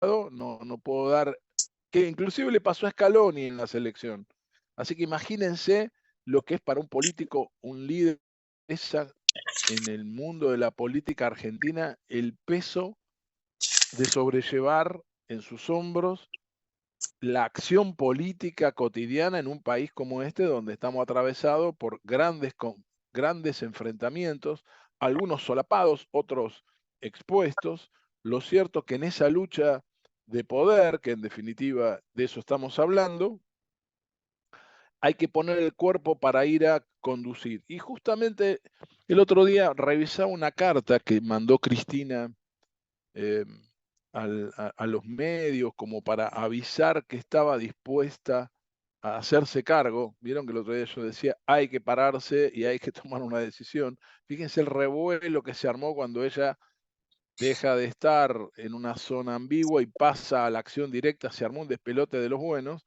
no puedo dar, que inclusive le pasó a Scaloni en la selección. Así que imagínense lo que es para un político, un líder, esa en el mundo de la política argentina, el peso de sobrellevar en sus hombros la acción política cotidiana en un país como este, donde estamos atravesados por grandes enfrentamientos, algunos solapados, otros expuestos. Lo cierto que en esa lucha de poder, que en definitiva de eso estamos hablando, hay que poner el cuerpo para ir a conducir. Y justamente el otro día revisaba una carta que mandó Cristina eh, a los medios como para avisar que estaba dispuesta a hacerse cargo. Vieron que el otro día yo decía, hay que pararse y hay que tomar una decisión. Fíjense el revuelo que se armó cuando ella deja de estar en una zona ambigua y pasa a la acción directa, se armó un despelote de los buenos.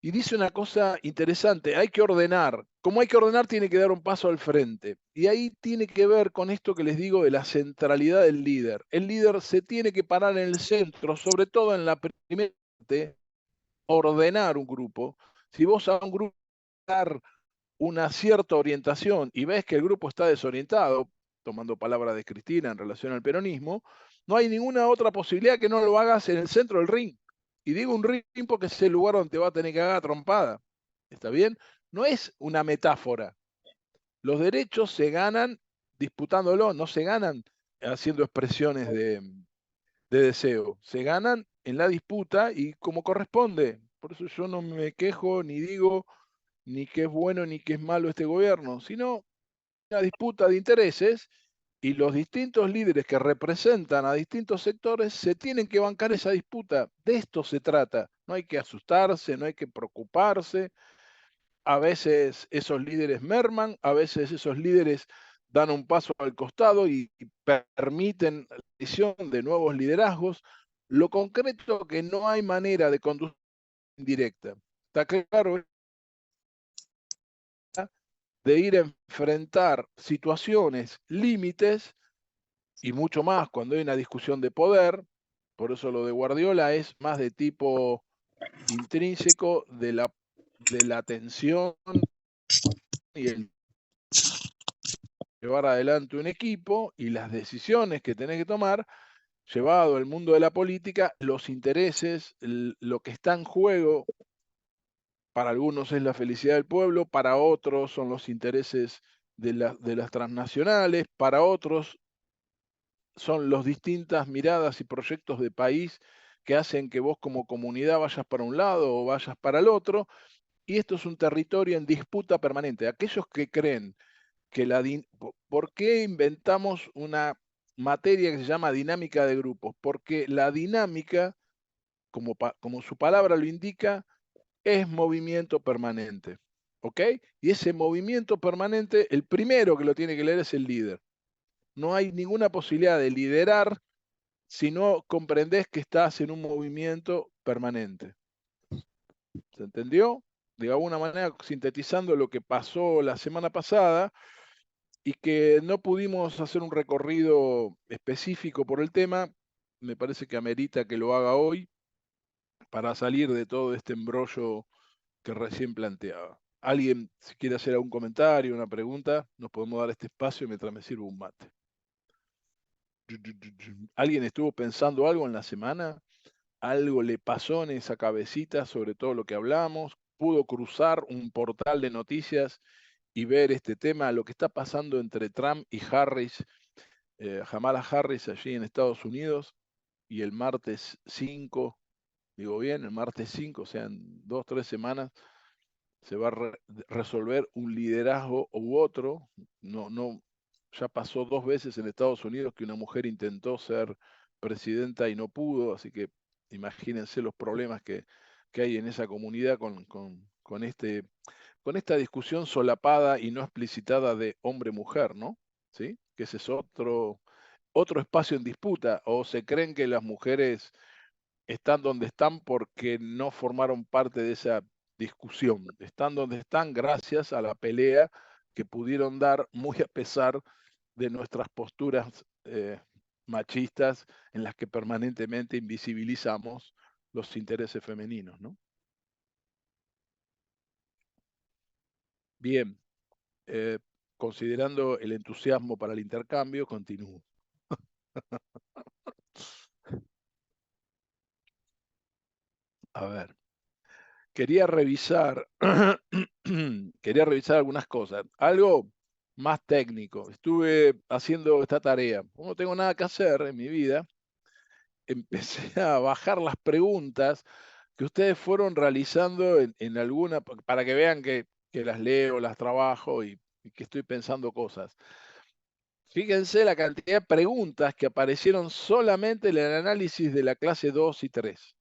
Y dice una cosa interesante, hay que ordenar. Como hay que ordenar, tiene que dar un paso al frente. Y ahí tiene que ver con esto que les digo de la centralidad del líder. El líder se tiene que parar en el centro, sobre todo en la primera parte, ordenar un grupo. Si vos a un grupo dar una cierta orientación y ves que el grupo está desorientado, tomando palabras de Cristina en relación al peronismo, no hay ninguna otra posibilidad que no lo hagas en el centro del ring. Y digo un ring porque es el lugar donde te va a tener que hacer trompada. ¿Está bien? No es una metáfora. Los derechos se ganan disputándolo, no se ganan haciendo expresiones de deseo. Se ganan en la disputa y como corresponde. Por eso yo no me quejo ni digo ni qué es bueno ni qué es malo este gobierno, sino una disputa de intereses y los distintos líderes que representan a distintos sectores se tienen que bancar esa disputa. De esto se trata. No hay que asustarse, no hay que preocuparse. A veces esos líderes merman, a veces esos líderes dan un paso al costado y permiten la adición de nuevos liderazgos. Lo concreto que no hay manera de conducir indirecta. Está claro de ir a enfrentar situaciones, límites y mucho más cuando hay una discusión de poder. Por eso lo de Guardiola es más de tipo intrínseco de la tensión y el llevar adelante un equipo y las decisiones que tenés que tomar, llevado al mundo de la política, los intereses, lo que está en juego, para algunos es la felicidad del pueblo, para otros son los intereses de las transnacionales, para otros son las distintas miradas y proyectos de país que hacen que vos como comunidad vayas para un lado o vayas para el otro, y esto es un territorio en disputa permanente. Aquellos que creen que ¿por qué inventamos una materia que se llama dinámica de grupos? Porque la dinámica, como su palabra lo indica, es movimiento permanente. ¿Ok? Y ese movimiento permanente, el primero que lo tiene que leer es el líder. No hay ninguna posibilidad de liderar si no comprendes que estás en un movimiento permanente. ¿Se entendió? De alguna manera, sintetizando lo que pasó la semana pasada y que no pudimos hacer un recorrido específico por el tema, me parece que amerita que lo haga hoy para salir de todo este embrollo que recién planteaba. ¿Alguien, si quiere hacer algún comentario, una pregunta, nos podemos dar este espacio mientras me sirvo un mate? ¿Alguien estuvo pensando algo en la semana? ¿Algo le pasó en esa cabecita sobre todo lo que hablamos? ¿Pudo cruzar un portal de noticias y ver este tema, lo que está pasando entre Trump y Harris, Kamala Harris allí en Estados Unidos? Y el martes 5, digo bien, el martes 5, o sea, en 2, 3 semanas, se va a resolver un liderazgo u otro. No, ya pasó 2 veces en Estados Unidos que una mujer intentó ser presidenta y no pudo, así que imagínense los problemas que hay en esa comunidad con esta discusión solapada y no explicitada de hombre-mujer, ¿no? ¿Sí? Que ese es otro espacio en disputa, o se creen que las mujeres están donde están porque no formaron parte de esa discusión. Están donde están gracias a la pelea que pudieron dar muy a pesar de nuestras posturas machistas en las que permanentemente invisibilizamos los intereses femeninos, ¿no? Bien, considerando el entusiasmo para el intercambio, continúo. A ver, quería revisar, quería revisar algunas cosas. Algo más técnico. Estuve haciendo esta tarea. Como no tengo nada que hacer en mi vida, empecé a bajar las preguntas que ustedes fueron realizando en alguna, para que vean que las leo, las trabajo y que estoy pensando cosas. Fíjense la cantidad de preguntas que aparecieron solamente en el análisis de la clase 2 y 3.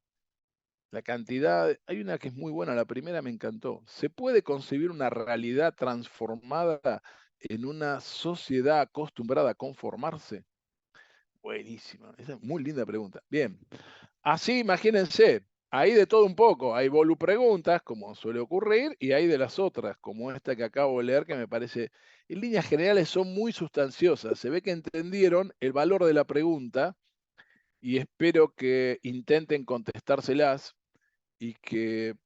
La cantidad, hay una que es muy buena, la primera me encantó. ¿Se puede concebir una realidad transformada en una sociedad acostumbrada a conformarse? Buenísima, esa es muy linda pregunta. Bien, así imagínense, hay de todo un poco, hay preguntas, como suele ocurrir, y hay de las otras, como esta que acabo de leer, que me parece, en líneas generales son muy sustanciosas. Se ve que entendieron el valor de la pregunta y espero que intenten contestárselas y que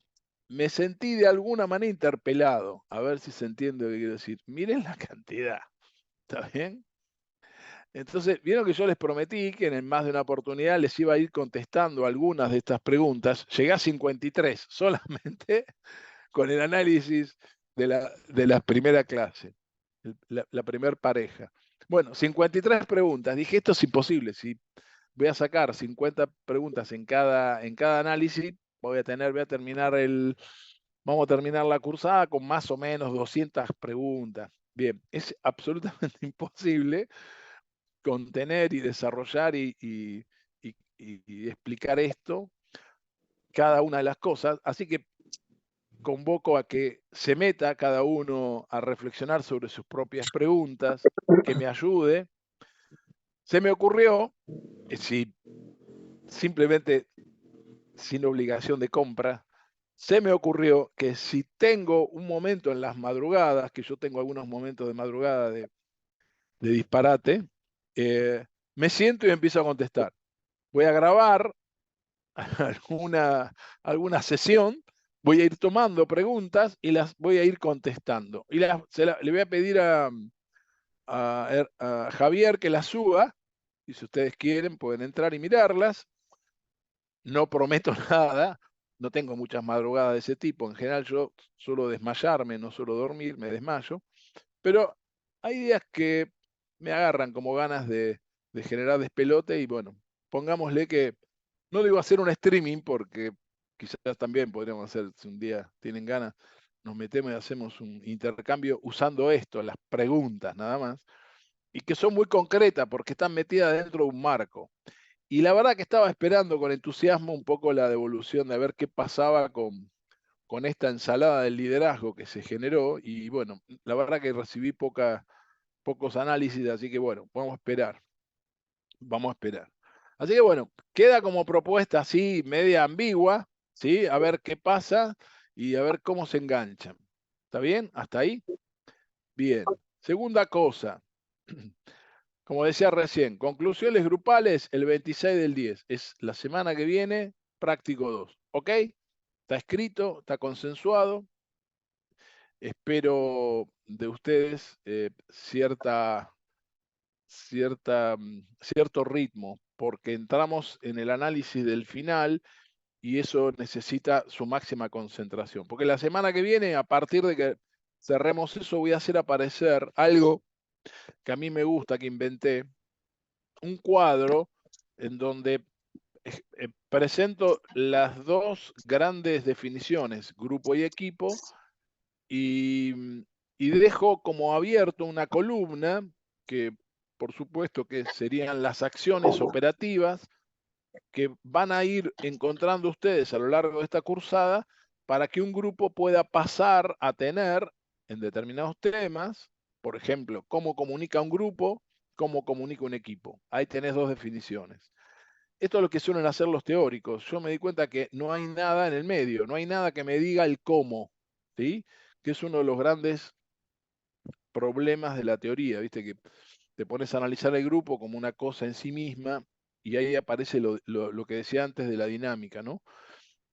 me sentí de alguna manera interpelado. A ver si se entiende lo que quiero decir. Miren la cantidad, ¿está bien? Entonces, vieron que yo les prometí que en más de una oportunidad les iba a ir contestando algunas de estas preguntas. Llegué a 53 solamente con el análisis de la primera clase, la primera pareja. Bueno, 53 preguntas. Dije, esto es imposible. Si voy a sacar 50 preguntas en cada análisis, voy a terminar vamos a terminar la cursada con más o menos 200 preguntas. Bien, es absolutamente imposible contener y desarrollar y explicar esto, cada una de las cosas. Así que convoco a que se meta cada uno a reflexionar sobre sus propias preguntas, que me ayude. Se me ocurrió, si simplemente sin obligación de compra, se me ocurrió que si tengo un momento en las madrugadas, que yo tengo algunos momentos de madrugada de disparate, me siento y empiezo a contestar. Voy a grabar alguna sesión, voy a ir tomando preguntas y las voy a ir contestando. Y le voy a pedir a Javier que las suba, y si ustedes quieren pueden entrar y mirarlas. No prometo nada, no tengo muchas madrugadas de ese tipo. En general yo suelo desmayarme, no suelo dormir, me desmayo. Pero hay días que me agarran como ganas de generar despelote y bueno, pongámosle que, no digo hacer un streaming porque quizás también podríamos hacer, si un día tienen ganas, nos metemos y hacemos un intercambio usando esto, las preguntas nada más, y que son muy concretas porque están metidas dentro de un marco. Y la verdad que estaba esperando con entusiasmo un poco la devolución de ver qué pasaba con esta ensalada del liderazgo que se generó y bueno, la verdad que recibí pocos análisis, así que bueno, vamos a esperar, vamos a esperar. Así que bueno, queda como propuesta así media ambigua, ¿sí? A ver qué pasa y a ver cómo se enganchan. ¿Está bien? ¿Hasta ahí? Bien. Segunda cosa, como decía recién, conclusiones grupales el 26 del 10. Es la semana que viene, práctico 2. ¿Ok? Está escrito, está consensuado. Espero de ustedes cierto ritmo, porque entramos en el análisis del final y eso necesita su máxima concentración. Porque la semana que viene, a partir de que cerremos eso, voy a hacer aparecer algo que a mí me gusta, que inventé, un cuadro en donde presento las dos grandes definiciones, grupo y equipo, y, y dejo como abierto una columna que por supuesto que serían las acciones operativas que van a ir encontrando ustedes a lo largo de esta cursada para que un grupo pueda pasar a tener en determinados temas, por ejemplo, cómo comunica un grupo, cómo comunica un equipo. Ahí tenés dos definiciones. Esto es lo que suelen hacer los teóricos. Yo me di cuenta que no hay nada en el medio, no hay nada que me diga el cómo, ¿sí? Que es uno de los grandes problemas de la teoría, ¿viste? Que te pones a analizar el grupo como una cosa en sí misma y ahí aparece lo que decía antes de la dinámica, ¿no?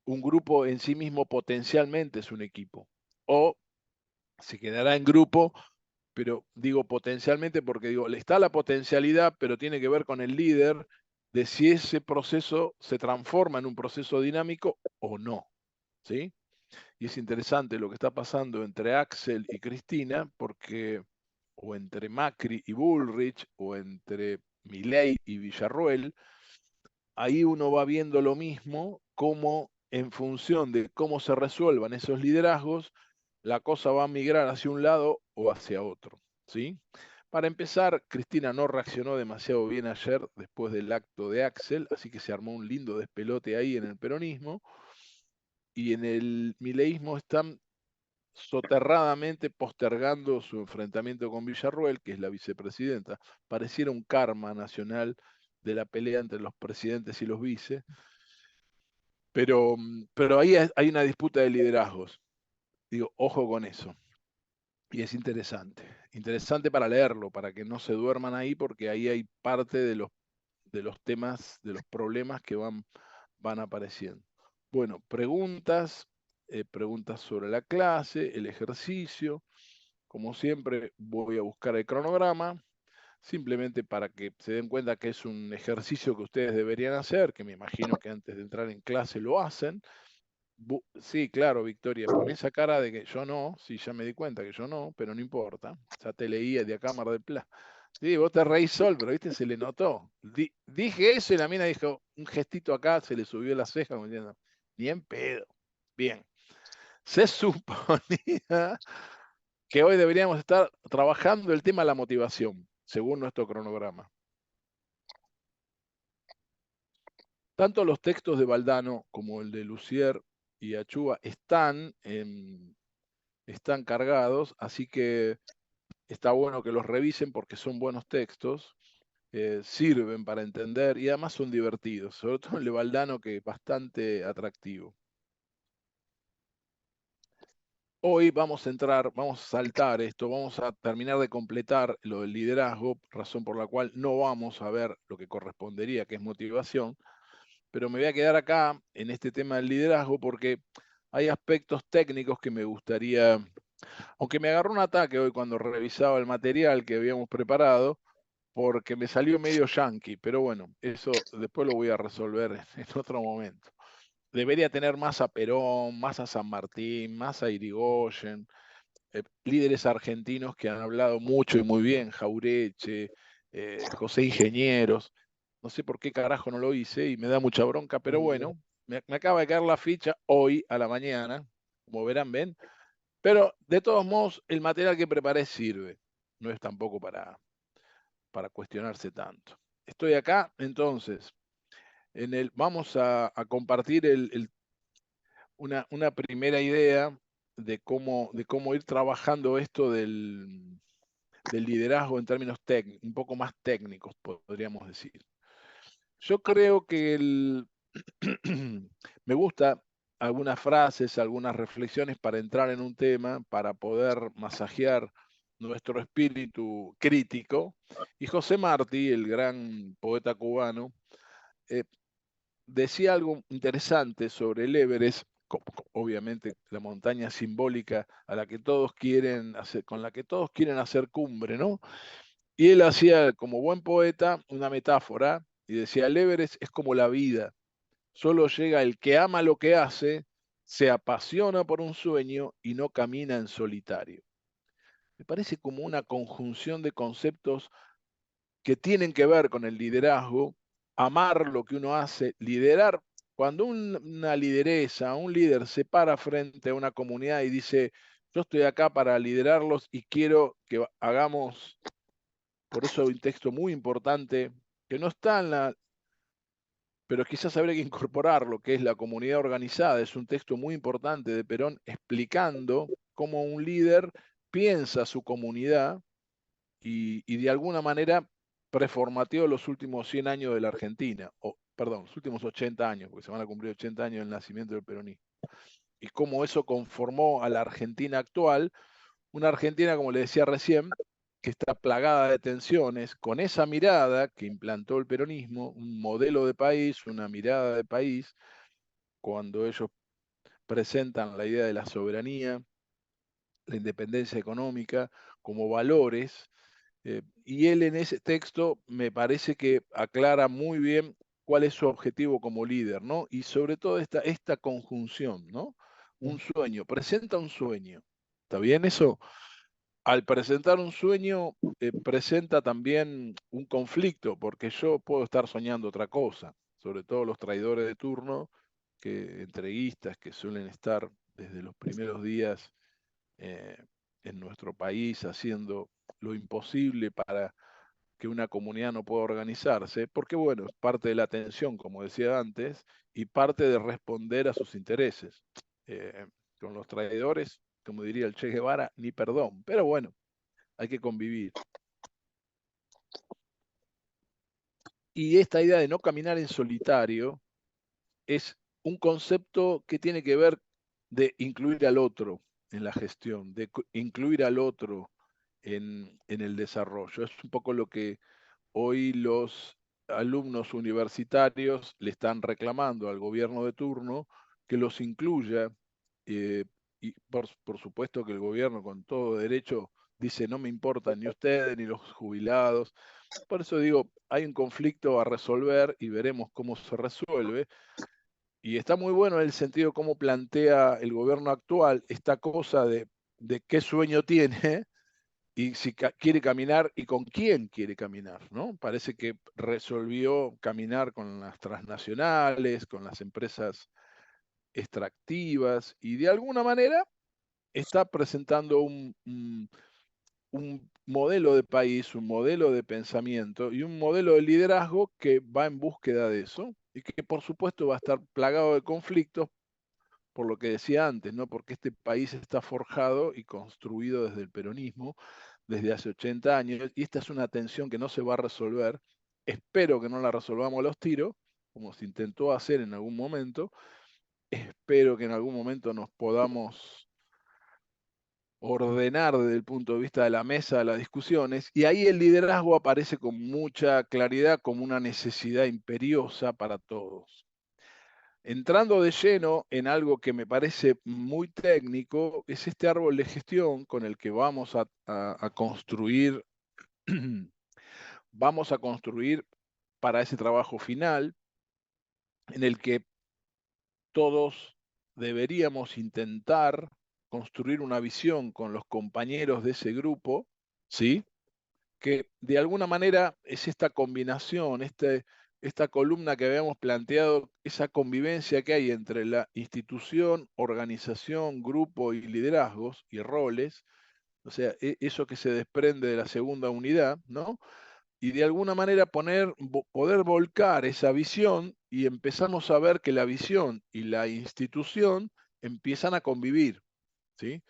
Un grupo en sí mismo potencialmente es un equipo. O se quedará en grupo, pero digo potencialmente porque digo, está la potencialidad, pero tiene que ver con el líder de si ese proceso se transforma en un proceso dinámico o no, ¿sí? Y es interesante lo que está pasando entre Axel y Cristina, porque, o entre Macri y Bullrich, o entre Milei y Villarruel, ahí uno va viendo lo mismo, cómo en función de cómo se resuelvan esos liderazgos, la cosa va a migrar hacia un lado o hacia otro, ¿sí? Para empezar, Cristina no reaccionó demasiado bien ayer después del acto de Axel, así que se armó un lindo despelote ahí en el peronismo, y en el mileísmo están soterradamente postergando su enfrentamiento con Villarruel, que es la vicepresidenta. Pareciera un karma nacional de la pelea entre los presidentes y los vice, pero ahí hay una disputa de liderazgos. Digo, ojo con eso. Y es interesante. Interesante para leerlo, para que no se duerman ahí, porque ahí hay parte de los temas, de los problemas que van apareciendo. Bueno, preguntas sobre la clase, el ejercicio. Como siempre, voy a buscar el cronograma, simplemente para que se den cuenta que es un ejercicio que ustedes deberían hacer, que me imagino que antes de entrar en clase lo hacen. Sí, claro, Victoria, pon esa cara de que yo no, sí, ya me di cuenta que yo no, pero no importa, ya te leía de acá, Mar del Plata. Sí, vos te reís sol, pero viste, se le notó. Dije eso y la mina dijo, un gestito acá, se le subió la ceja, como diciendo, bien pedo. Bien. Se suponía que hoy deberíamos estar trabajando el tema de la motivación, según nuestro cronograma. Tanto los textos de Valdano como el de Lucier y Achúa están cargados, así que está bueno que los revisen porque son buenos textos, sirven para entender y además son divertidos, sobre todo el de Valdano que es bastante atractivo. Hoy vamos a saltar esto, vamos a terminar de completar lo del liderazgo, razón por la cual no vamos a ver lo que correspondería, que es motivación, pero me voy a quedar acá en este tema del liderazgo porque hay aspectos técnicos que me gustaría, aunque me agarró un ataque hoy cuando revisaba el material que habíamos preparado, porque me salió medio yankee, pero bueno, eso después lo voy a resolver en otro momento. Debería tener más a Perón, más a San Martín, más a Irigoyen, líderes argentinos que han hablado mucho y muy bien, Jaureche, José Ingenieros. No sé por qué carajo no lo hice y me da mucha bronca, pero bueno, me acaba de caer la ficha hoy a la mañana, como verán, ven. Pero de todos modos, el material que preparé sirve. No es tampoco para cuestionarse tanto. Estoy acá, entonces, vamos a compartir una primera idea de cómo ir trabajando esto del liderazgo en términos un poco más técnicos, podríamos decir. Yo creo que me gusta algunas frases, algunas reflexiones para entrar en un tema, para poder masajear nuestro espíritu crítico. Y José Martí, el gran poeta cubano, eh, decía algo interesante sobre el Everest, obviamente la montaña simbólica a la que todos quieren hacer, con la que todos quieren hacer cumbre, ¿no? Y él hacía, como buen poeta, una metáfora y decía, el Everest es como la vida, solo llega el que ama lo que hace, se apasiona por un sueño y no camina en solitario. Me parece como una conjunción de conceptos que tienen que ver con el liderazgo, amar lo que uno hace, liderar. Cuando una lideresa, un líder se para frente a una comunidad y dice, yo estoy acá para liderarlos y quiero que hagamos, por eso hay un texto muy importante, que no está en la, pero quizás habría que incorporarlo, que es la comunidad organizada. Es un texto muy importante de Perón explicando cómo un líder piensa su comunidad y de alguna manera preformateó los últimos 100 años de la Argentina, o perdón, los últimos 80 años, porque se van a cumplir 80 años del nacimiento del peronismo. Y cómo eso conformó a la Argentina actual, una Argentina, como le decía recién, que está plagada de tensiones, con esa mirada que implantó el peronismo, un modelo de país, una mirada de país, cuando ellos presentan la idea de la soberanía, la independencia económica como valores, y él en ese texto me parece que aclara muy bien cuál es su objetivo como líder, ¿no? Y sobre todo esta conjunción, ¿no? Un sueño, presenta un sueño. ¿Está bien eso? Al presentar un sueño, presenta también un conflicto, porque yo puedo estar soñando otra cosa, sobre todo los traidores de turno, entreguistas que suelen estar desde los primeros días eh, en nuestro país haciendo lo imposible para que una comunidad no pueda organizarse, porque bueno, es parte de la tensión, como decía antes, y parte de responder a sus intereses. Eh, con los traidores, como diría el Che Guevara, ni perdón, pero bueno, hay que convivir. Y esta idea de no caminar en solitario es un concepto que tiene que ver de incluir al otro en la gestión, de incluir al otro en el desarrollo. Es un poco lo que hoy los alumnos universitarios le están reclamando al gobierno de turno que los incluya, eh, y por supuesto que el gobierno con todo derecho dice no me importan ni ustedes ni los jubilados. Por eso digo, hay un conflicto a resolver y veremos cómo se resuelve. Y está muy bueno en el sentido cómo plantea el gobierno actual esta cosa de qué sueño tiene y si quiere caminar y con quién quiere caminar, ¿no? Parece que resolvió caminar con las transnacionales, con las empresas extractivas y de alguna manera está presentando un modelo de país, un modelo de pensamiento y un modelo de liderazgo que va en búsqueda de eso y que por supuesto va a estar plagado de conflictos por lo que decía antes, ¿no? Porque este país está forjado y construido desde el peronismo desde hace 80 años, y esta es una tensión que no se va a resolver. Espero que no la resolvamos a los tiros, como se intentó hacer en algún momento. Espero que en algún momento nos podamos ordenar desde el punto de vista de la mesa de las discusiones, y ahí el liderazgo aparece con mucha claridad como una necesidad imperiosa para todos. Entrando de lleno en algo que me parece muy técnico, es este árbol de gestión con el que vamos a construir, vamos a construir para ese trabajo final, en el que todos deberíamos intentar construir una visión con los compañeros de ese grupo, ¿sí? Que de alguna manera es esta combinación, esta columna que habíamos planteado, esa convivencia que hay entre la institución, organización, grupo y liderazgos y roles, o sea, eso que se desprende de la segunda unidad, ¿no? Y de alguna manera poder volcar esa visión y empezamos a ver que la visión y la institución empiezan a convivir, ¿sí?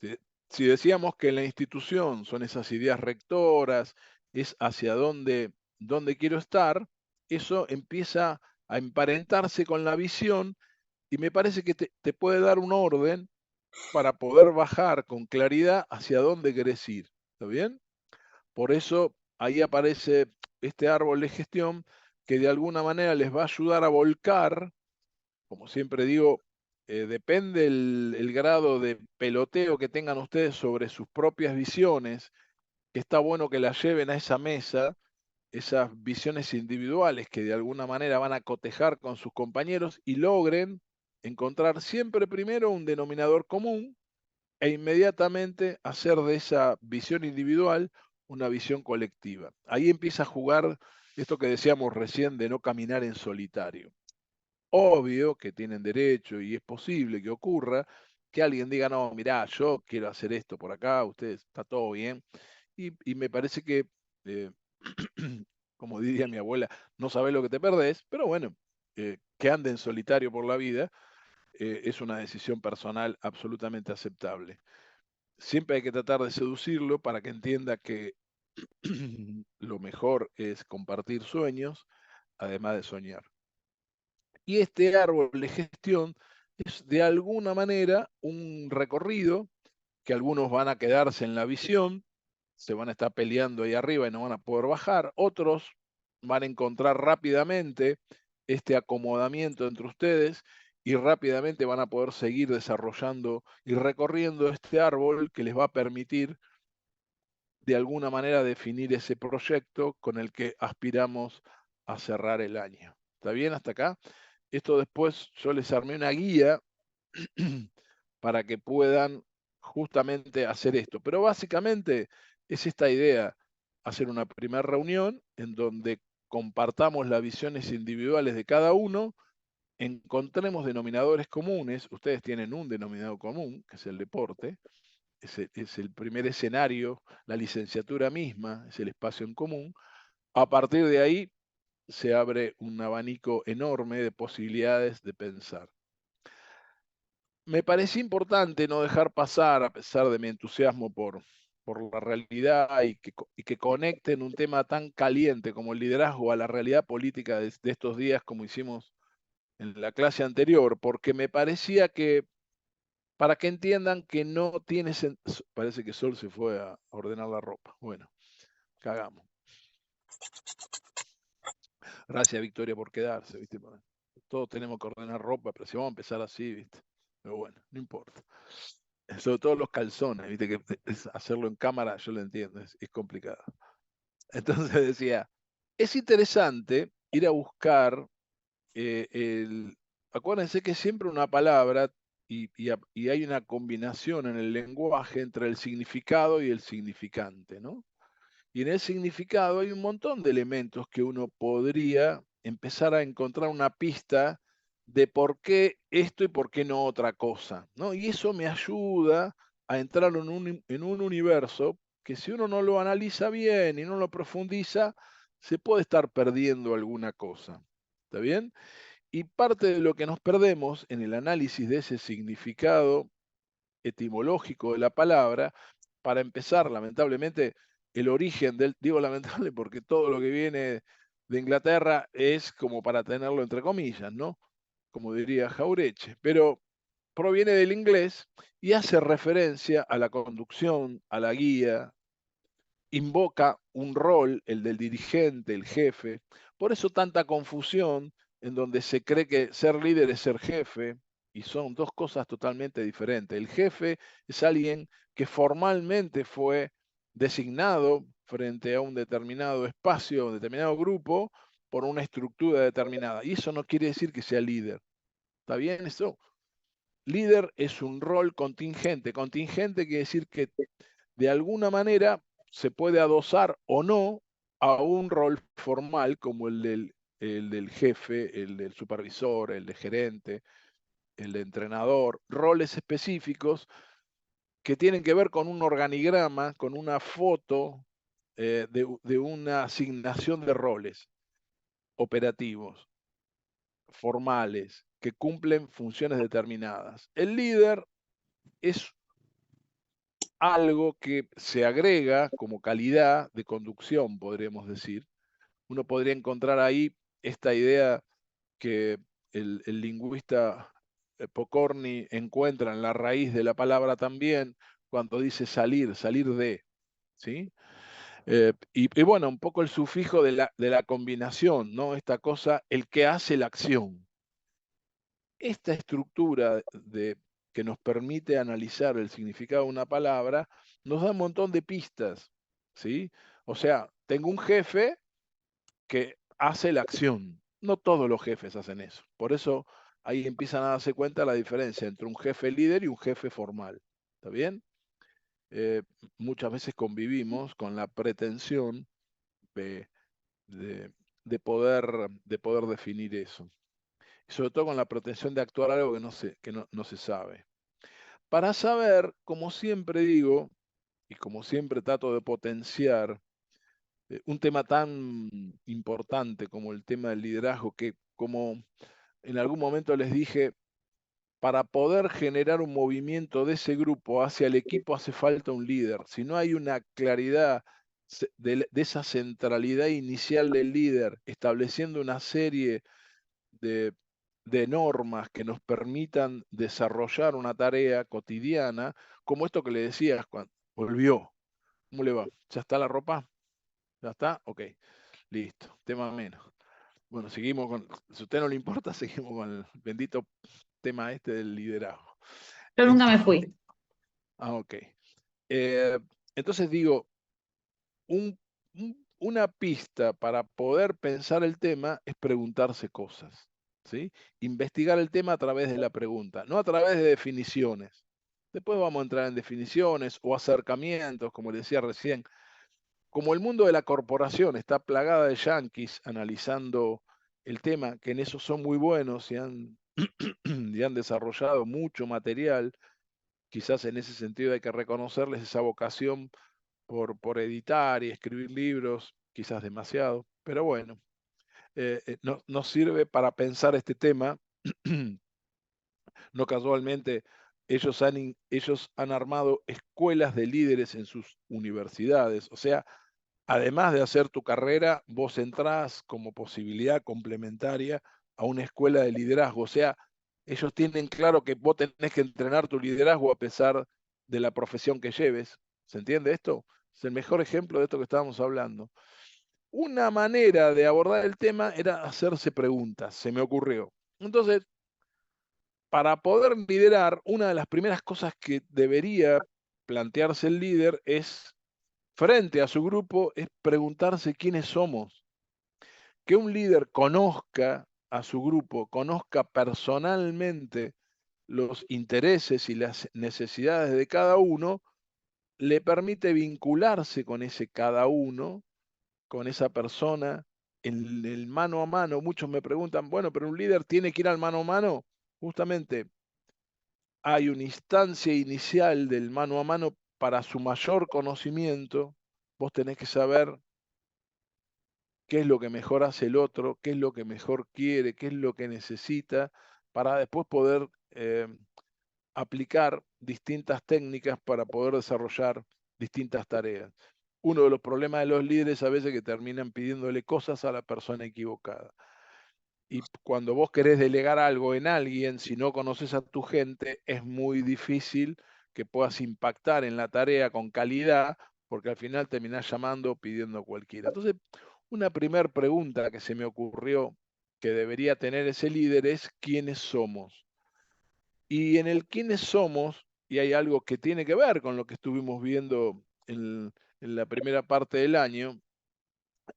Si si decíamos que la institución son esas ideas rectoras, es hacia dónde quiero estar, eso empieza a emparentarse con la visión y me parece que te puede dar un orden para poder bajar con claridad hacia dónde querés ir. ¿Está bien? Por eso ahí aparece este árbol de gestión que de alguna manera les va a ayudar a volcar, como siempre digo, depende el grado de peloteo que tengan ustedes sobre sus propias visiones, que está bueno que las lleven a esa mesa, esas visiones individuales que de alguna manera van a cotejar con sus compañeros y logren encontrar siempre primero un denominador común e inmediatamente hacer de esa visión individual una visión colectiva. Ahí empieza a jugar esto que decíamos recién de no caminar en solitario. Obvio que tienen derecho y es posible que ocurra que alguien diga, no, mirá, yo quiero hacer esto por acá, ustedes, está todo bien. Y me parece que, eh, como diría mi abuela, no sabés lo que te perdés, pero bueno, que ande en solitario por la vida es una decisión personal absolutamente aceptable. Siempre hay que tratar de seducirlo para que entienda que lo mejor es compartir sueños, además de soñar. Y este árbol de gestión es de alguna manera un recorrido que algunos van a quedarse en la visión se van a estar peleando ahí arriba y no van a poder bajar. Otros van a encontrar rápidamente este acomodamiento entre ustedes y rápidamente van a poder seguir desarrollando y recorriendo este árbol que les va a permitir de alguna manera definir ese proyecto con el que aspiramos a cerrar el año. ¿Está bien hasta acá? Esto después yo les armé una guía para que puedan justamente hacer esto. Pero básicamente es esta idea, hacer una primera reunión en donde compartamos las visiones individuales de cada uno, encontremos denominadores comunes. Ustedes tienen un denominador común, que es el deporte. Es el primer escenario, la licenciatura misma, es el espacio en común. A partir de ahí se abre un abanico enorme de posibilidades de pensar. Me parecía importante no dejar pasar, a pesar de mi entusiasmo por la realidad y que conecten un tema tan caliente como el liderazgo a la realidad política de estos días, como hicimos en la clase anterior, porque me parecía que, para que entiendan que no tiene sentido. Parece que Sol se fue a ordenar la ropa. Bueno, cagamos. Gracias, Victoria, por quedarse, ¿viste? Todos tenemos que ordenar ropa, pero si vamos a empezar así, ¿viste? Pero bueno, no importa. Sobre todo los calzones, ¿viste? Que hacerlo en cámara, yo lo entiendo, es complicado. Entonces decía, es interesante ir a buscar acuérdense que siempre una palabra y hay una combinación en el lenguaje entre el significado y el significante, ¿no? Y en el significado hay un montón de elementos que uno podría empezar a encontrar una pista de por qué esto y por qué no otra cosa, ¿no? Y eso me ayuda a entrar en un universo que, si uno no lo analiza bien y no lo profundiza, se puede estar perdiendo alguna cosa. ¿Está bien? Y parte de lo que nos perdemos en el análisis de ese significado etimológico de la palabra, para empezar, lamentablemente, el origen del, digo lamentable porque todo lo que viene de Inglaterra es como para tenerlo entre comillas, ¿no? Como diría Jaureche, pero proviene del inglés y hace referencia a la conducción, a la guía, invoca un rol, el del dirigente, el jefe. Por eso tanta confusión en donde se cree que ser líder es ser jefe, y son dos cosas totalmente diferentes. El jefe es alguien que formalmente fue designado frente a un determinado espacio, un determinado grupo, por una estructura determinada. Y eso no quiere decir que sea líder. ¿Está bien eso? Líder es un rol contingente. Contingente quiere decir que de alguna manera se puede adosar o no a un rol formal como el del jefe, el del supervisor, el de gerente, el de entrenador, roles específicos que tienen que ver con un organigrama, con una foto de una asignación de roles operativos, formales, que cumplen funciones determinadas. El líder es algo que se agrega como calidad de conducción, podríamos decir. Uno podría encontrar ahí esta idea que el lingüista Pokorny encuentra en la raíz de la palabra también, cuando dice salir, salir de, ¿sí? Y bueno, un poco el sufijo de la combinación, ¿no? Esta cosa, el que hace la acción. Esta estructura que nos permite analizar el significado de una palabra nos da un montón de pistas, ¿sí? O sea, tengo un jefe que hace la acción. No todos los jefes hacen eso. Por eso ahí empiezan a darse cuenta la diferencia entre un jefe líder y un jefe formal. ¿Está bien? Eh, Muchas veces convivimos con la pretensión de, de- de poder definir eso. Y sobre todo con la pretensión de actuar algo que no se sabe. Para saber, como siempre digo, y como siempre trato de potenciar, un tema tan importante como el tema del liderazgo, que, como en algún momento les dije, para poder generar un movimiento de ese grupo hacia el equipo hace falta un líder. Si no hay una claridad de esa centralidad inicial del líder, estableciendo una serie de, de normas que nos permitan desarrollar una tarea cotidiana, como esto que le decías, cuando volvió. ¿Cómo le va? ¿Ya está la ropa? ¿Ya está? Ok, listo. Tema menos. Bueno, seguimos con, si a usted no le importa, seguimos con el bendito tema este del liderazgo. Yo nunca me Entonces, fui. ok. Eh, entonces digo, una pista para poder pensar el tema es preguntarse cosas, ¿sí? Investigar el tema a través de la pregunta, no a través de definiciones. Después vamos a entrar en definiciones o acercamientos, como decía recién. Como el mundo de la corporación está plagada de yanquis analizando el tema, que en eso son muy buenos y han, y han desarrollado mucho material, quizás en ese sentido hay que reconocerles esa vocación por editar y escribir libros, quizás demasiado, pero bueno, nos sirve para pensar este tema. No casualmente, ellos han armado escuelas de líderes en sus universidades, o sea, además de hacer tu carrera, vos entrás como posibilidad complementaria a una escuela de liderazgo. O sea, ellos tienen claro que vos tenés que entrenar tu liderazgo a pesar de la profesión que lleves. ¿Se entiende esto? Es el mejor ejemplo de esto que estábamos hablando. Una manera de abordar el tema era hacerse preguntas, se me ocurrió. Entonces, para poder liderar, una de las primeras cosas que debería plantearse el líder es frente a su grupo es preguntarse quiénes somos. Que un líder conozca a su grupo, conozca personalmente los intereses y las necesidades de cada uno, le permite vincularse con ese cada uno, con esa persona, en el mano a mano. Muchos me preguntan, bueno, pero un líder tiene que ir al mano a mano. Justamente hay una instancia inicial del mano a mano para su mayor conocimiento. Vos tenés que saber qué es lo que mejor hace el otro, qué es lo que mejor quiere, qué es lo que necesita, para después poder aplicar distintas técnicas para poder desarrollar distintas tareas. Uno de los problemas de los líderes a veces es que terminan pidiéndole cosas a la persona equivocada. Y cuando vos querés delegar algo en alguien, si no conoces a tu gente, es muy difícil que puedas impactar en la tarea con calidad, porque al final terminás llamando o pidiendo cualquiera. Entonces, una primera pregunta que se me ocurrió que debería tener ese líder es ¿quiénes somos? Y en el quiénes somos, y hay algo que tiene que ver con lo que estuvimos viendo en la primera parte del año,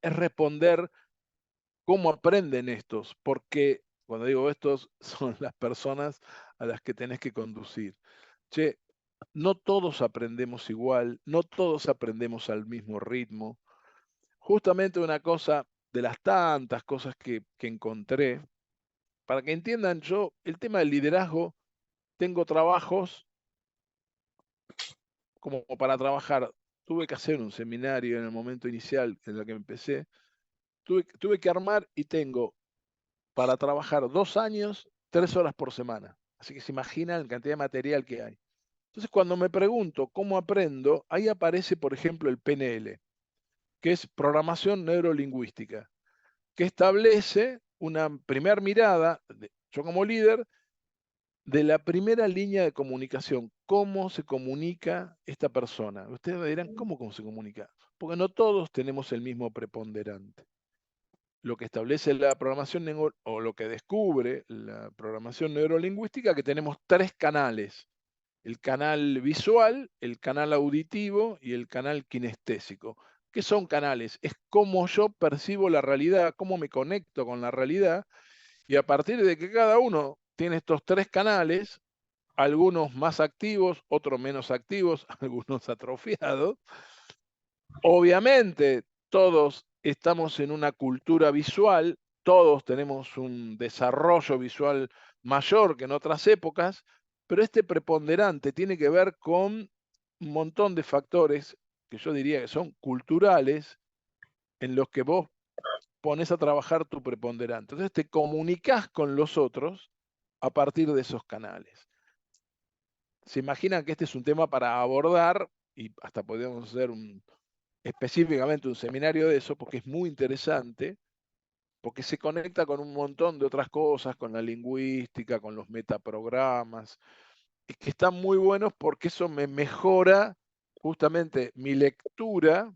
es responder cómo aprenden estos, porque cuando digo estos son las personas a las que tenés que conducir. Che, no todos aprendemos igual, no todos aprendemos al mismo ritmo. Justamente una cosa de las tantas cosas que encontré, para que entiendan yo, el tema del liderazgo, tengo trabajos como para trabajar. Tuve que hacer un seminario en el momento inicial en el que empecé. Tuve que armar y tengo para trabajar 2 años, 3 horas por semana. Así que se imaginan la cantidad de material que hay. Entonces, cuando me pregunto cómo aprendo, ahí aparece, por ejemplo, el PNL, que es programación neurolingüística, que establece una primera mirada, yo como líder, de la primera línea de comunicación. ¿Cómo se comunica esta persona? Ustedes me dirán, ¿cómo se comunica? Porque no todos tenemos el mismo preponderante. Lo que establece la programación o lo que descubre la programación neurolingüística, que tenemos 3 canales: el canal visual, el canal auditivo y el canal kinestésico. ¿Qué son canales? Es cómo yo percibo la realidad, cómo me conecto con la realidad, y a partir de que cada uno tiene estos 3 canales, algunos más activos, otros menos activos, algunos atrofiados, obviamente todos estamos en una cultura visual, todos tenemos un desarrollo visual mayor que en otras épocas, pero este preponderante tiene que ver con un montón de factores que yo diría que son culturales, en los que vos pones a trabajar tu preponderante. Entonces te comunicas con los otros a partir de esos canales. Se imaginan que este es un tema para abordar, y hasta podríamos hacer específicamente un seminario de eso, porque es muy interesante, porque se conecta con un montón de otras cosas, con la lingüística, con los metaprogramas, y que están muy buenos porque eso me mejora justamente mi lectura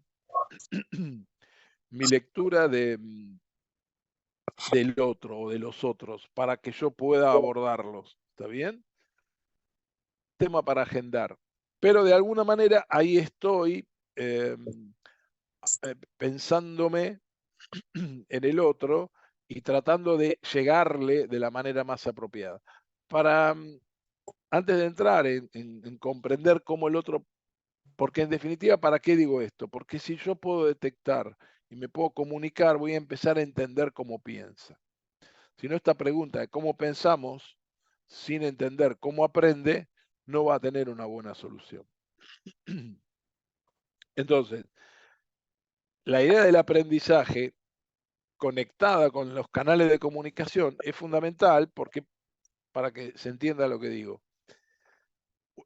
del otro o de los otros para que yo pueda abordarlos. ¿Está bien? Tema para agendar. Pero de alguna manera ahí estoy pensándome en el otro y tratando de llegarle de la manera más apropiada. Para, antes de entrar en comprender cómo el otro, porque en definitiva, ¿para qué digo esto? Porque si yo puedo detectar y me puedo comunicar, voy a empezar a entender cómo piensa. Si no, esta pregunta de cómo pensamos, sin entender cómo aprende, no va a tener una buena solución. Entonces, la idea del aprendizaje conectada con los canales de comunicación es fundamental porque, para que se entienda lo que digo.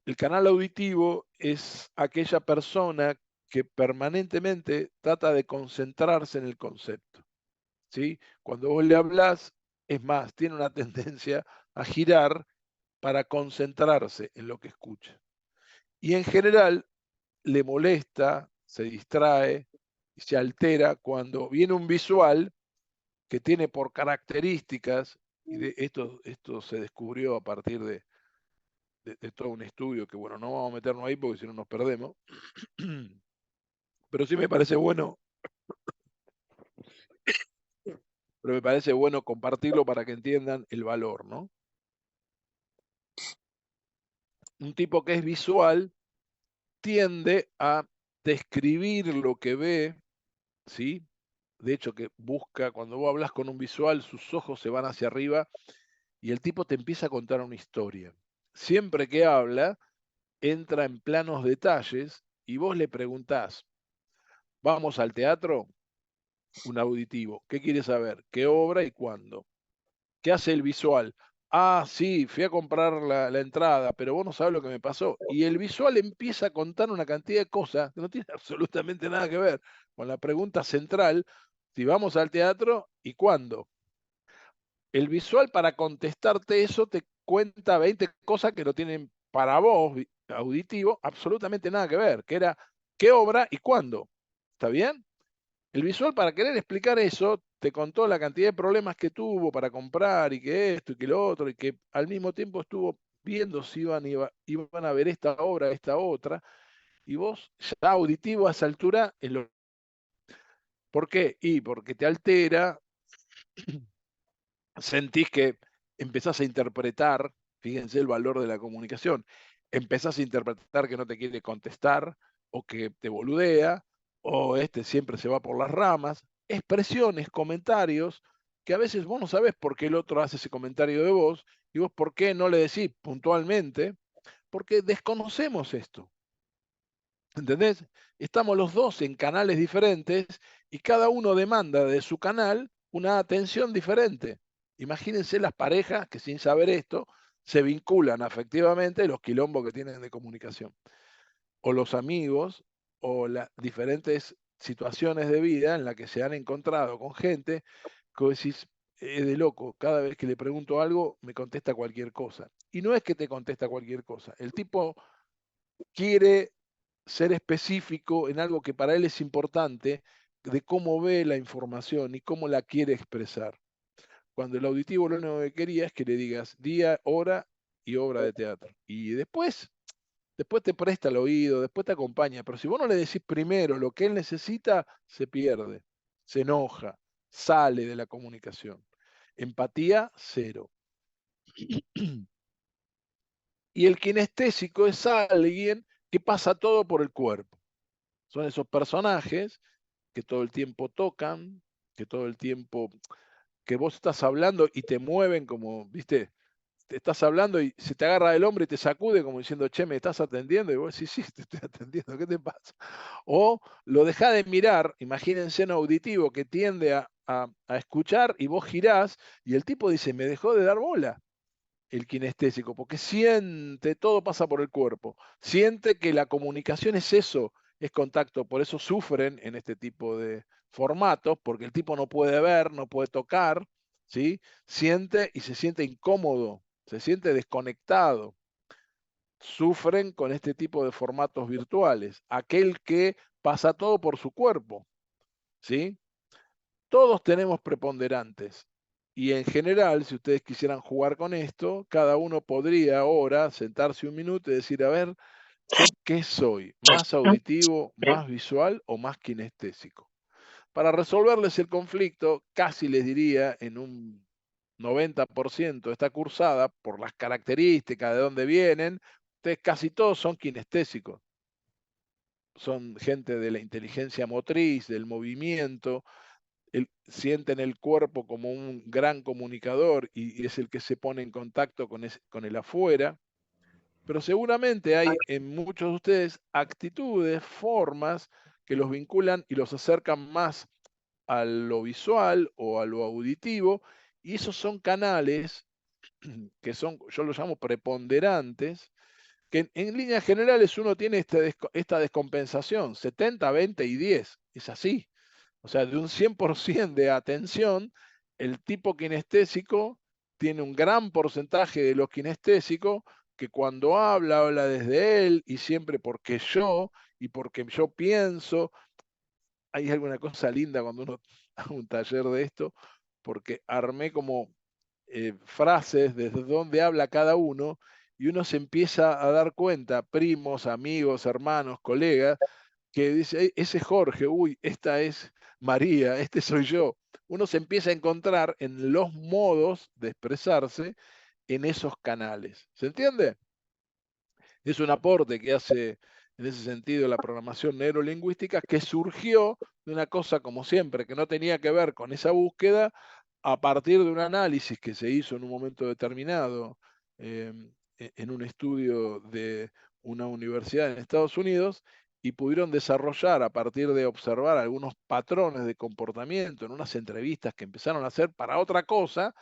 El canal auditivo es aquella persona que permanentemente trata de concentrarse en el concepto, ¿sí? Cuando vos le hablas, es más, tiene una tendencia a girar para concentrarse en lo que escucha. Y en general le molesta, se distrae y se altera cuando viene un visual que tiene por características, y esto se descubrió a partir de todo un estudio que, bueno, no vamos a meternos ahí porque si no nos perdemos, pero sí me parece bueno, pero me parece bueno compartirlo para que entiendan el valor, ¿no? Un tipo que es visual tiende a describir lo que ve, ¿sí? De hecho, que busca, cuando vos hablas con un visual, sus ojos se van hacia arriba y el tipo te empieza a contar una historia. Siempre que habla, entra en planos detalles y vos le preguntás, ¿vamos al teatro? Un auditivo. ¿Qué quiere saber? ¿Qué obra y cuándo? ¿Qué hace el visual? Ah, sí, fui a comprar la entrada, pero vos no sabés lo que me pasó. Y el visual empieza a contar una cantidad de cosas que no tiene absolutamente nada que ver con la pregunta central, si vamos al teatro y cuándo. El visual para contestarte eso te cuenta 20 cosas que no tienen para vos, auditivo, absolutamente nada que ver, que era qué obra y cuándo. ¿Está bien? El visual para querer explicar eso te contó la cantidad de problemas que tuvo para comprar y que esto y que lo otro y que al mismo tiempo estuvo viendo si iban a ver esta obra, esta otra, y vos ya auditivo a esa altura, ¿por qué? Y porque te altera, sentís que empezás a interpretar, fíjense el valor de la comunicación, empezás a interpretar que no te quiere contestar o que te boludea o este siempre se va por las ramas, expresiones, comentarios que a veces vos no sabés por qué el otro hace ese comentario de vos y vos por qué no le decís puntualmente, porque desconocemos esto. ¿Entendés? Estamos los dos en canales diferentes y cada uno demanda de su canal una atención diferente. Imagínense las parejas que sin saber esto se vinculan afectivamente, los quilombos que tienen de comunicación, o los amigos, o las diferentes situaciones de vida en las que se han encontrado con gente que vos decís, es de loco, cada vez que le pregunto algo me contesta cualquier cosa. Y no es que te contesta cualquier cosa, el tipo quiere ser específico en algo que para él es importante, de cómo ve la información y cómo la quiere expresar. Cuando el auditivo lo único que quería es que le digas día, hora y obra de teatro. Y después te presta el oído, después te acompaña. Pero si vos no le decís primero lo que él necesita, se pierde, se enoja, sale de la comunicación. Empatía, cero. Y el kinestésico es alguien que pasa todo por el cuerpo. Son esos personajes que todo el tiempo tocan, que todo el tiempo que vos estás hablando y te mueven como, viste, te estás hablando y se te agarra el hombro y te sacude como diciendo, che, ¿me estás atendiendo? Y vos decís, sí, te estoy atendiendo, ¿qué te pasa? O lo dejás de mirar, imagínense un auditivo que tiende a escuchar y vos girás y el tipo dice, me dejó de dar bola el kinestésico, porque siente, todo pasa por el cuerpo, siente que la comunicación es eso, es contacto, por eso sufren en este tipo de formatos, porque el tipo no puede ver, no puede tocar, ¿sí? Siente y se siente incómodo, se siente desconectado. sufren con este tipo de formatos virtuales. Aquel que pasa todo por su cuerpo, ¿sí? Todos tenemos preponderantes. Y en general, si ustedes quisieran jugar con esto, cada uno podría ahora sentarse un minuto y decir, a ver, ¿yo qué soy? ¿Más auditivo, más visual o más kinestésico? Para resolverles el conflicto, casi les diría en un 90% está cursada por las características de dónde vienen, ustedes casi todos son kinestésicos. Son gente de la inteligencia motriz, del movimiento, sienten el cuerpo como un gran comunicador y es el que se pone en contacto con el afuera. Pero seguramente hay en muchos de ustedes actitudes, formas que los vinculan y los acercan más a lo visual o a lo auditivo, y esos son canales que son, yo los llamo preponderantes, que en líneas generales uno tiene esta descompensación, 70, 20 y 10, es así. O sea, de un 100% de atención, el tipo kinestésico tiene un gran porcentaje de lo kinestésico que cuando habla, habla desde él y siempre porque yo y porque yo pienso. Hay alguna cosa linda cuando uno hace un taller de esto, porque armé como frases desde donde habla cada uno y uno se empieza a dar cuenta, primos, amigos, hermanos, colegas, que dice, ese es Jorge, uy, esta es María, este soy yo". Uno se empieza a encontrar en los modos de expresarse en esos canales. ¿Se entiende? Es un aporte que hace en ese sentido la programación neurolingüística, que surgió de una cosa, como siempre, que no tenía que ver con esa búsqueda, a partir de un análisis que se hizo en un momento determinado en un estudio de una universidad en Estados Unidos, y pudieron desarrollar a partir de observar algunos patrones de comportamiento en unas entrevistas que empezaron a hacer para otra cosa,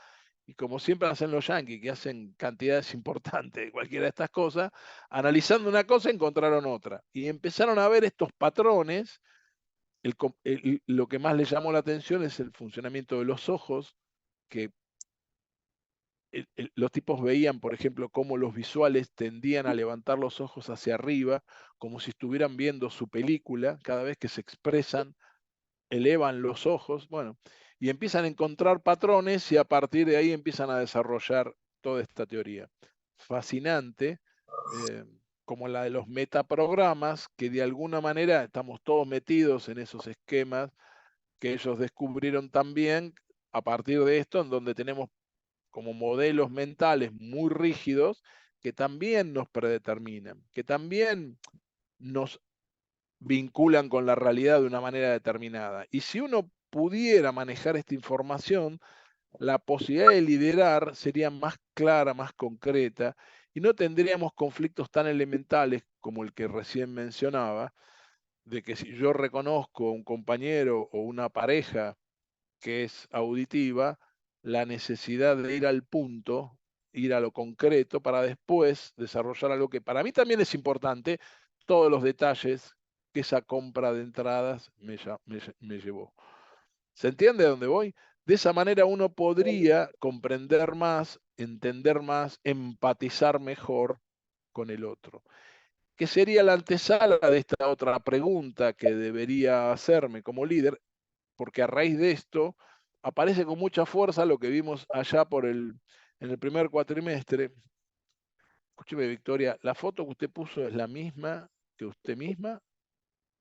y como siempre hacen los yanquis, que hacen cantidades importantes de cualquiera de estas cosas, analizando una cosa encontraron otra. Y empezaron a ver estos patrones. Lo que más les llamó la atención es el funcionamiento de los ojos, que los tipos veían, por ejemplo, cómo los visuales tendían a levantar los ojos hacia arriba, como si estuvieran viendo su película. Cada vez que se expresan, elevan los ojos, bueno, y empiezan a encontrar patrones y a partir de ahí empiezan a desarrollar toda esta teoría. Fascinante, eh, como la de los metaprogramas, que de alguna manera estamos todos metidos en esos esquemas que ellos descubrieron también a partir de esto, en donde tenemos como modelos mentales muy rígidos que también nos predeterminan, que también nos vinculan con la realidad de una manera determinada. Y si uno pudiera manejar esta información, la posibilidad de liderar sería más clara, más concreta, y no tendríamos conflictos tan elementales como el que recién mencionaba, de que si yo reconozco a un compañero o una pareja que es auditiva, la necesidad de ir al punto, ir a lo concreto, para después desarrollar algo que para mí también es importante, todos los detalles que esa compra de entradas me llevó. ¿Se entiende a dónde voy? De esa manera uno podría comprender más, entender más, empatizar mejor con el otro. ¿Qué sería la antesala de esta otra pregunta que debería hacerme como líder? Porque a raíz de esto aparece con mucha fuerza lo que vimos allá en el primer cuatrimestre. Escúcheme, Victoria, ¿la foto que usted puso es la misma que usted misma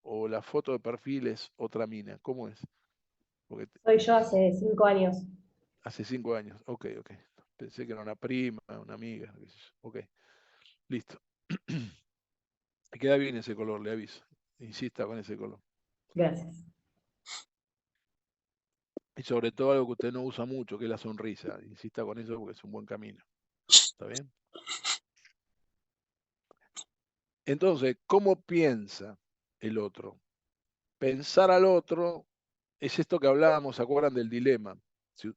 o la foto de perfil es otra mina? ¿Cómo es? Porque Soy yo hace 5 años. hace 5 años. Ok, ok. Pensé que era una prima, una amiga. Qué sé yo. Ok, listo. Queda bien ese color, le aviso. Insista con ese color. Gracias. Y sobre todo algo que usted no usa mucho, que es la sonrisa. Insista con eso porque es un buen camino. ¿Está bien? Entonces, ¿cómo piensa el otro? Pensar al otro es esto que hablábamos, ¿se acuerdan del dilema?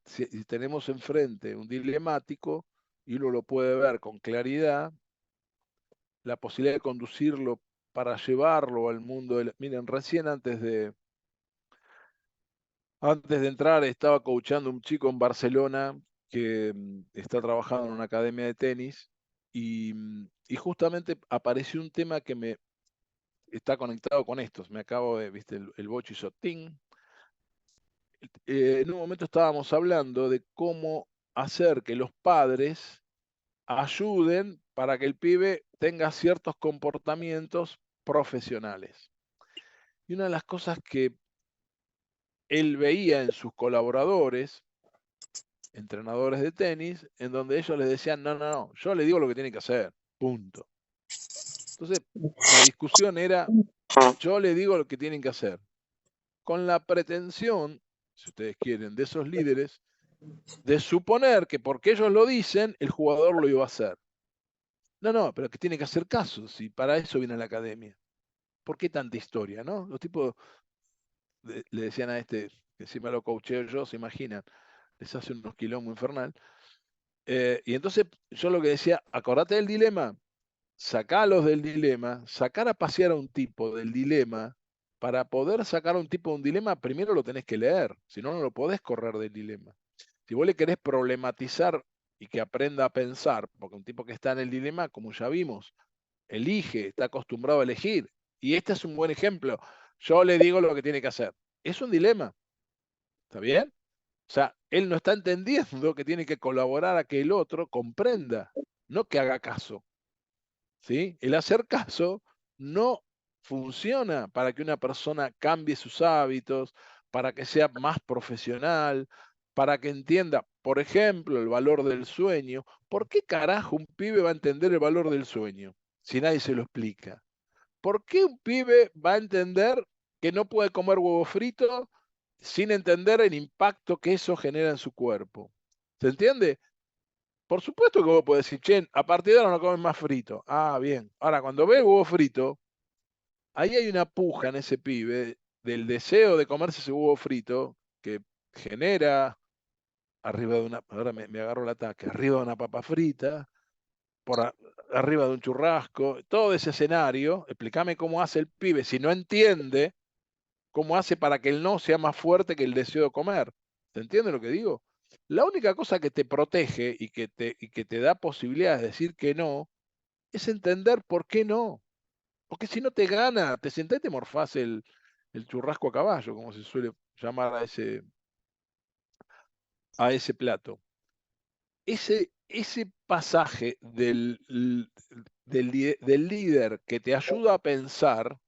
Si tenemos enfrente un dilemático y uno lo puede ver con claridad, la posibilidad de conducirlo para llevarlo al mundo del... Miren, recién antes de entrar estaba coachando un chico en Barcelona que está trabajando en una academia de tenis y y justamente apareció un tema que me está conectado con estos. Me acabo de, viste, el bocho hizo ting. En un momento estábamos hablando de cómo hacer que los padres ayuden para que el pibe tenga ciertos comportamientos profesionales. Y una de las cosas que él veía en sus colaboradores, entrenadores de tenis, en donde ellos les decían, no, no, no, yo le digo lo que tiene que hacer, punto. Entonces, la discusión era, yo le digo lo que tienen que hacer, con la pretensión, si ustedes quieren, de esos líderes, de suponer que porque ellos lo dicen, el jugador lo iba a hacer. No, no, pero que tiene que hacer caso, si para eso viene a la academia. ¿Por qué tanta historia, no? Los tipos le decían a este, que encima lo coacheo yo, se imaginan, les hace unos quilombos infernal. Y entonces yo lo que decía, acordate del dilema, sacalos del dilema, sacar a pasear a un tipo del dilema, para poder sacar a un tipo de un dilema, primero lo tenés que leer, si no, no lo podés correr del dilema. Si vos le querés problematizar y que aprenda a pensar, porque un tipo que está en el dilema, como ya vimos, elige, está acostumbrado a elegir, y este es un buen ejemplo, yo le digo lo que tiene que hacer. Es un dilema, ¿está bien? O sea, él no está entendiendo que tiene que colaborar a que el otro comprenda, no que haga caso. ¿Sí? El hacer caso no funciona para que una persona cambie sus hábitos, para que sea más profesional, para que entienda, por ejemplo, el valor del sueño. ¿Por qué carajo un pibe va a entender el valor del sueño si nadie se lo explica? ¿Por qué un pibe va a entender que no puede comer huevo frito sin entender el impacto que eso genera en su cuerpo? ¿Se entiende? Por supuesto que vos podés decir, che, a partir de ahora no comes más frito. Ah, bien. Ahora, cuando ve el huevo frito, ahí hay una puja en ese pibe del deseo de comerse ese huevo frito que genera arriba de una, ahora me agarro el ataque, arriba de una papa frita, arriba de un churrasco, todo ese escenario, explícame cómo hace el pibe, si no entiende, cómo hace para que el no sea más fuerte que el deseo de comer. ¿Se entiende lo que digo? La única cosa que te protege y que te da posibilidades de decir que no, es entender por qué no. Porque si no te gana, te sentás y te morfás el churrasco a caballo, como se suele llamar a ese plato. Ese pasaje del líder que te ayuda a pensar,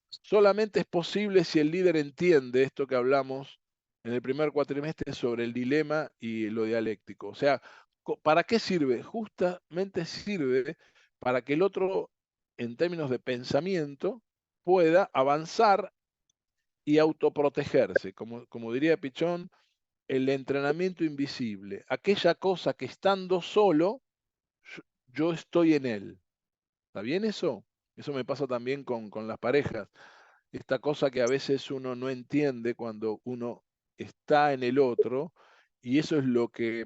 solamente es posible si el líder entiende esto que hablamos en el primer cuatrimestre sobre el dilema y lo dialéctico. O sea, ¿para qué sirve? Justamente sirve para que el otro, en términos de pensamiento, pueda avanzar y autoprotegerse. Como diría Pichón, el entrenamiento invisible, aquella cosa que estando solo, yo estoy en él. ¿Está bien eso? Eso me pasa también con las parejas. Esta cosa que a veces uno no entiende cuando uno está en el otro, y eso es lo que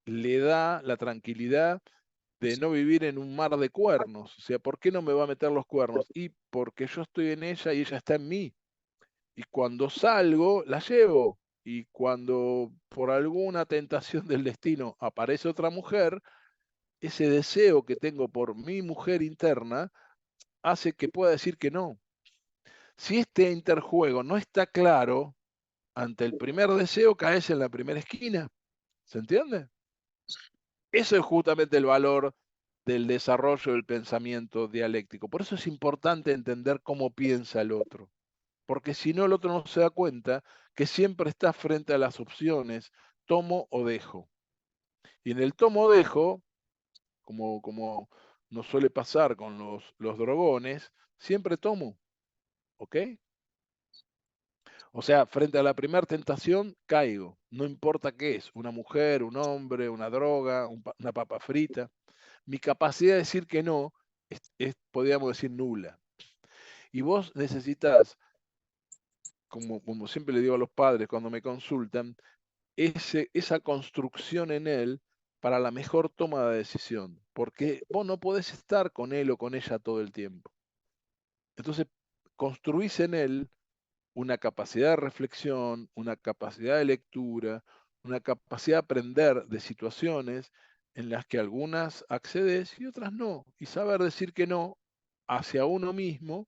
le da la tranquilidad de no vivir en un mar de cuernos. O sea, ¿por qué no me va a meter los cuernos? Y porque yo estoy en ella y ella está en mí. Y cuando salgo, la llevo. Y cuando por alguna tentación del destino aparece otra mujer, ese deseo que tengo por mi mujer interna hace que pueda decir que no. Si este interjuego no está claro, ante el primer deseo caes en la primera esquina. ¿Se entiende? Eso es justamente el valor del desarrollo del pensamiento dialéctico. Por eso es importante entender cómo piensa el otro. Porque si no, el otro no se da cuenta que siempre está frente a las opciones tomo o dejo. Y en el tomo o dejo, como nos suele pasar con los drogones, siempre tomo. ¿Ok? O sea, frente a la primera tentación, caigo. No importa qué es, una mujer, un hombre, una droga, una papa frita. Mi capacidad de decir que no podríamos decir, nula. Y vos necesitas, como siempre le digo a los padres cuando me consultan, esa construcción en él para la mejor toma de decisión. Porque vos no podés estar con él o con ella todo el tiempo. Entonces, construís en él una capacidad de reflexión, una capacidad de lectura, una capacidad de aprender de situaciones en las que algunas accedes y otras no. Y saber decir que no hacia uno mismo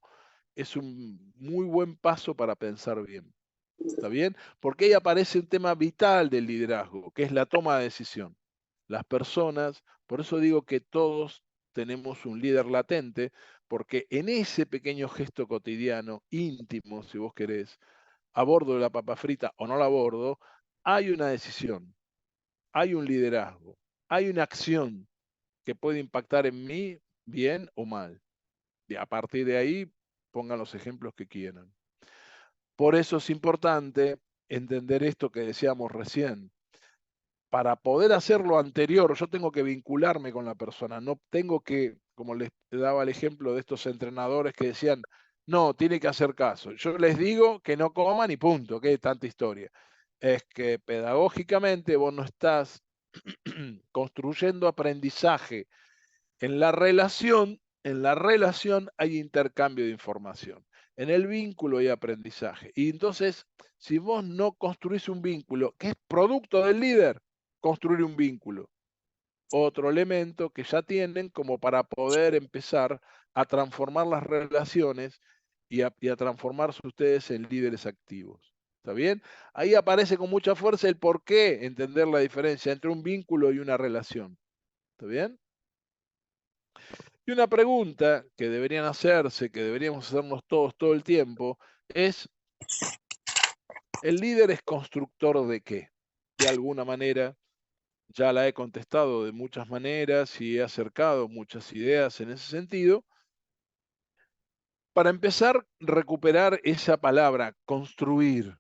es un muy buen paso para pensar bien. ¿Está bien? Porque ahí aparece un tema vital del liderazgo, que es la toma de decisión. Las personas, por eso digo que todos tenemos un líder latente, porque en ese pequeño gesto cotidiano, íntimo, si vos querés, a bordo de la papa frita o no la abordo, hay una decisión, hay un liderazgo, hay una acción que puede impactar en mí bien o mal. Y a partir de ahí, pongan los ejemplos que quieran. Por eso es importante entender esto que decíamos recién. Para poder hacer lo anterior, yo tengo que vincularme con la persona, no tengo que, como les daba el ejemplo de estos entrenadores que decían, no, tiene que hacer caso. Yo les digo que no coman y punto, que tanta historia. Es que pedagógicamente vos no estás construyendo aprendizaje en la relación hay intercambio de información. En el vínculo hay aprendizaje. Y entonces, si vos no construís un vínculo, que es producto del líder, construir un vínculo. Otro elemento que ya tienen como para poder empezar a transformar las relaciones y a transformarse ustedes en líderes activos. ¿Está bien? Ahí aparece con mucha fuerza el por qué entender la diferencia entre un vínculo y una relación. ¿Está bien? Y una pregunta que deberían hacerse, que deberíamos hacernos todos todo el tiempo, es, ¿el líder es constructor de qué? De alguna manera, ya la he contestado de muchas maneras y he acercado muchas ideas en ese sentido. Para empezar, recuperar esa palabra, construir.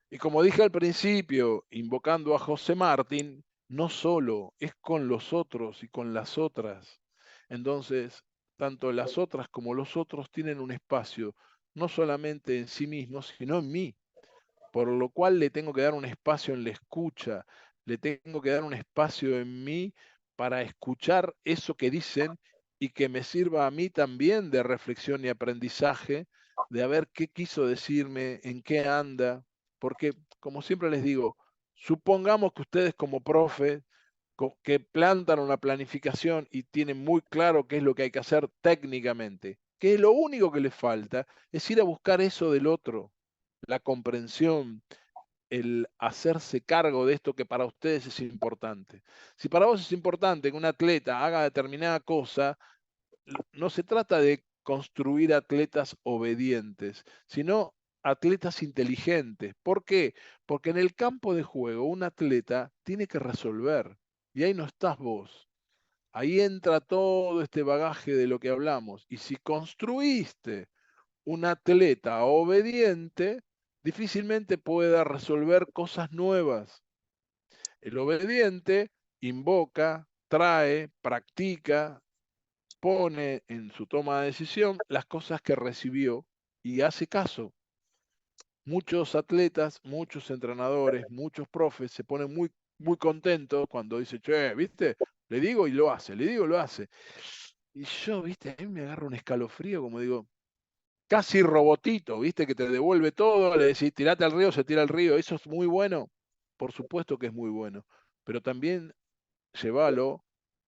Y como dije al principio, invocando a José Martín, no solo, es con los otros y con las otras. Entonces, tanto las otras como los otros tienen un espacio, no solamente en sí mismos, sino en mí, por lo cual le tengo que dar un espacio en la escucha, le tengo que dar un espacio en mí para escuchar eso que dicen y que me sirva a mí también de reflexión y aprendizaje, de a ver qué quiso decirme, en qué anda, porque como siempre les digo, supongamos que ustedes como profe que plantan una planificación y tienen muy claro qué es lo que hay que hacer técnicamente, que lo único que les falta es ir a buscar eso del otro, la comprensión, el hacerse cargo de esto que para ustedes es importante. Si para vos es importante que un atleta haga determinada cosa, no se trata de construir atletas obedientes, sino atletas inteligentes. ¿Por qué? Porque en el campo de juego un atleta tiene que resolver y ahí no estás vos. Ahí entra todo este bagaje de lo que hablamos. Y si construiste un atleta obediente, difícilmente pueda resolver cosas nuevas. El obediente invoca, trae, practica, pone en su toma de decisión las cosas que recibió y hace caso. Muchos atletas, muchos entrenadores, muchos profes se ponen muy contentos cuando dice, che, ¿viste? Le digo y lo hace, le digo y lo hace. Y yo, ¿viste? A mí me agarra un escalofrío, como digo, casi robotito, ¿viste? Que te devuelve todo, le decís, tirate al río, se tira al río. ¿Eso es muy bueno? Por supuesto que es muy bueno, pero también llévalo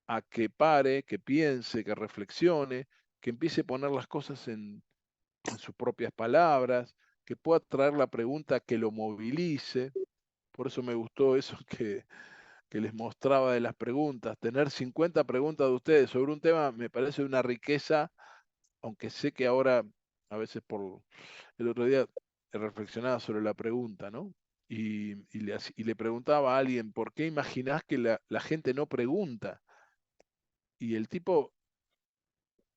a que pare, que piense, que reflexione, que empiece a poner las cosas en sus propias palabras, que pueda traer la pregunta que lo movilice. Por eso me gustó eso que les mostraba de las preguntas. Tener 50 preguntas de ustedes sobre un tema me parece una riqueza, aunque sé que ahora, a veces por el otro día, reflexionaba sobre la pregunta, ¿no? Y le preguntaba a alguien, ¿por qué imaginás que la gente no pregunta? Y el tipo,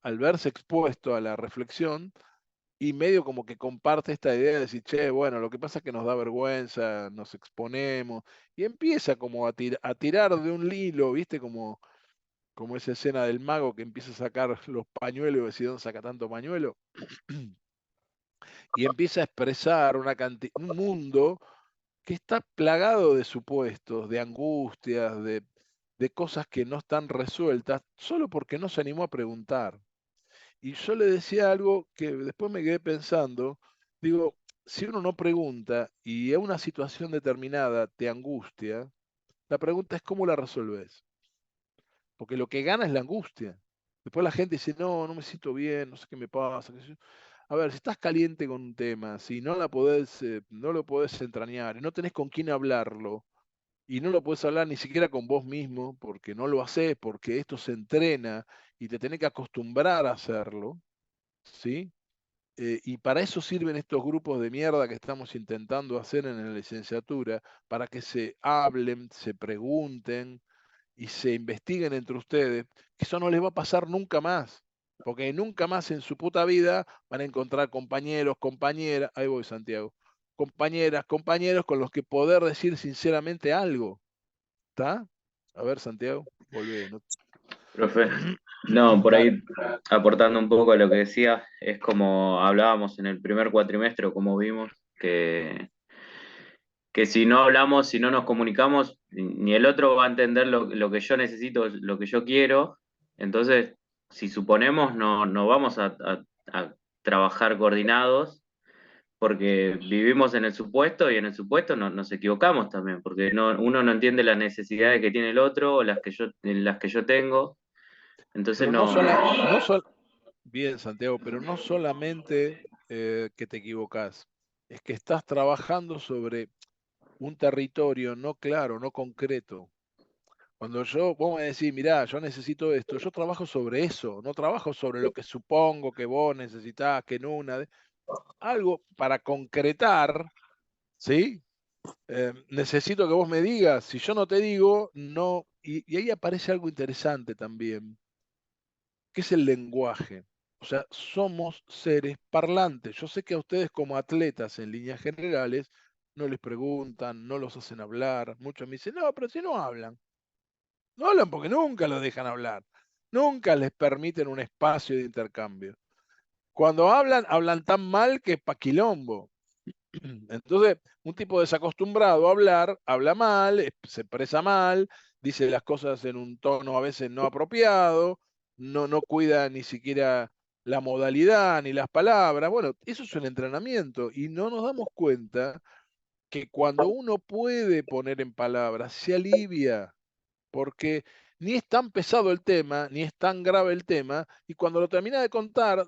al verse expuesto a la reflexión, y medio como que comparte esta idea de decir, che, bueno, lo que pasa es que nos da vergüenza, nos exponemos, y empieza como a tirar de un hilo, ¿viste? Como esa escena del mago que empieza a sacar los pañuelos y decide, ¿dónde saca tanto pañuelo? Y empieza a expresar un mundo que está plagado de supuestos, de angustias, de cosas que no están resueltas, solo porque no se animó a preguntar. Y yo le decía algo que después me quedé pensando, digo, si uno no pregunta y a una situación determinada te angustia, la pregunta es cómo la resolves. porque lo que gana es la angustia. Después la gente dice, no, no me siento bien, no sé qué me pasa. Qué sé yo. A ver, si estás caliente con un tema, si no no lo podés entrañar, y no tenés con quién hablarlo, y no lo podés hablar ni siquiera con vos mismo, porque no lo haces, porque esto se entrena y te tenés que acostumbrar a hacerlo, ¿sí? Y para eso sirven estos grupos de mierda que estamos intentando hacer en la licenciatura, para que se hablen, se pregunten y se investiguen entre ustedes, que eso no les va a pasar nunca más, porque nunca más en su puta vida van a encontrar compañeros, compañeras, ahí voy Santiago, compañeras, compañeros con los que poder decir sinceramente algo, ¿está? A ver Santiago, volvé, ¿no? Profe, no, por Dale. ahí aportando un poco a lo que decía, es como hablábamos en el primer cuatrimestre, o como vimos, que si no hablamos, si no nos comunicamos, ni el otro va a entender lo que yo necesito, lo que yo quiero. Entonces, si suponemos, no vamos a trabajar coordinados, porque vivimos en el supuesto y en el supuesto nos equivocamos también, porque uno no entiende las necesidades que tiene el otro o las que yo tengo. Entonces, Pero no. bien Santiago, pero no solamente que te equivocás, es que estás trabajando sobre un territorio no claro, no concreto. Cuando vos me decís, mirá, yo necesito esto, yo trabajo sobre eso, no trabajo sobre lo que supongo que vos necesitás, que en algo para concretar, ¿sí? Necesito que vos me digas, si yo no te digo, no, y ahí aparece algo interesante también, que es el lenguaje. O sea, somos seres parlantes. Yo sé que a ustedes como atletas en líneas generales no les preguntan, no los hacen hablar. Muchos me dicen, no, pero si no hablan. No hablan porque nunca los dejan hablar. Nunca les permiten un espacio de intercambio. Cuando hablan, hablan tan mal que es pa' quilombo. Entonces, un tipo desacostumbrado a hablar, habla mal, se expresa mal, dice las cosas en un tono a veces no apropiado, no cuida ni siquiera la modalidad ni las palabras. Bueno, eso es un entrenamiento y no nos damos cuenta que cuando uno puede poner en palabras, se alivia, porque ni es tan pesado el tema, ni es tan grave el tema, y cuando lo termina de contar,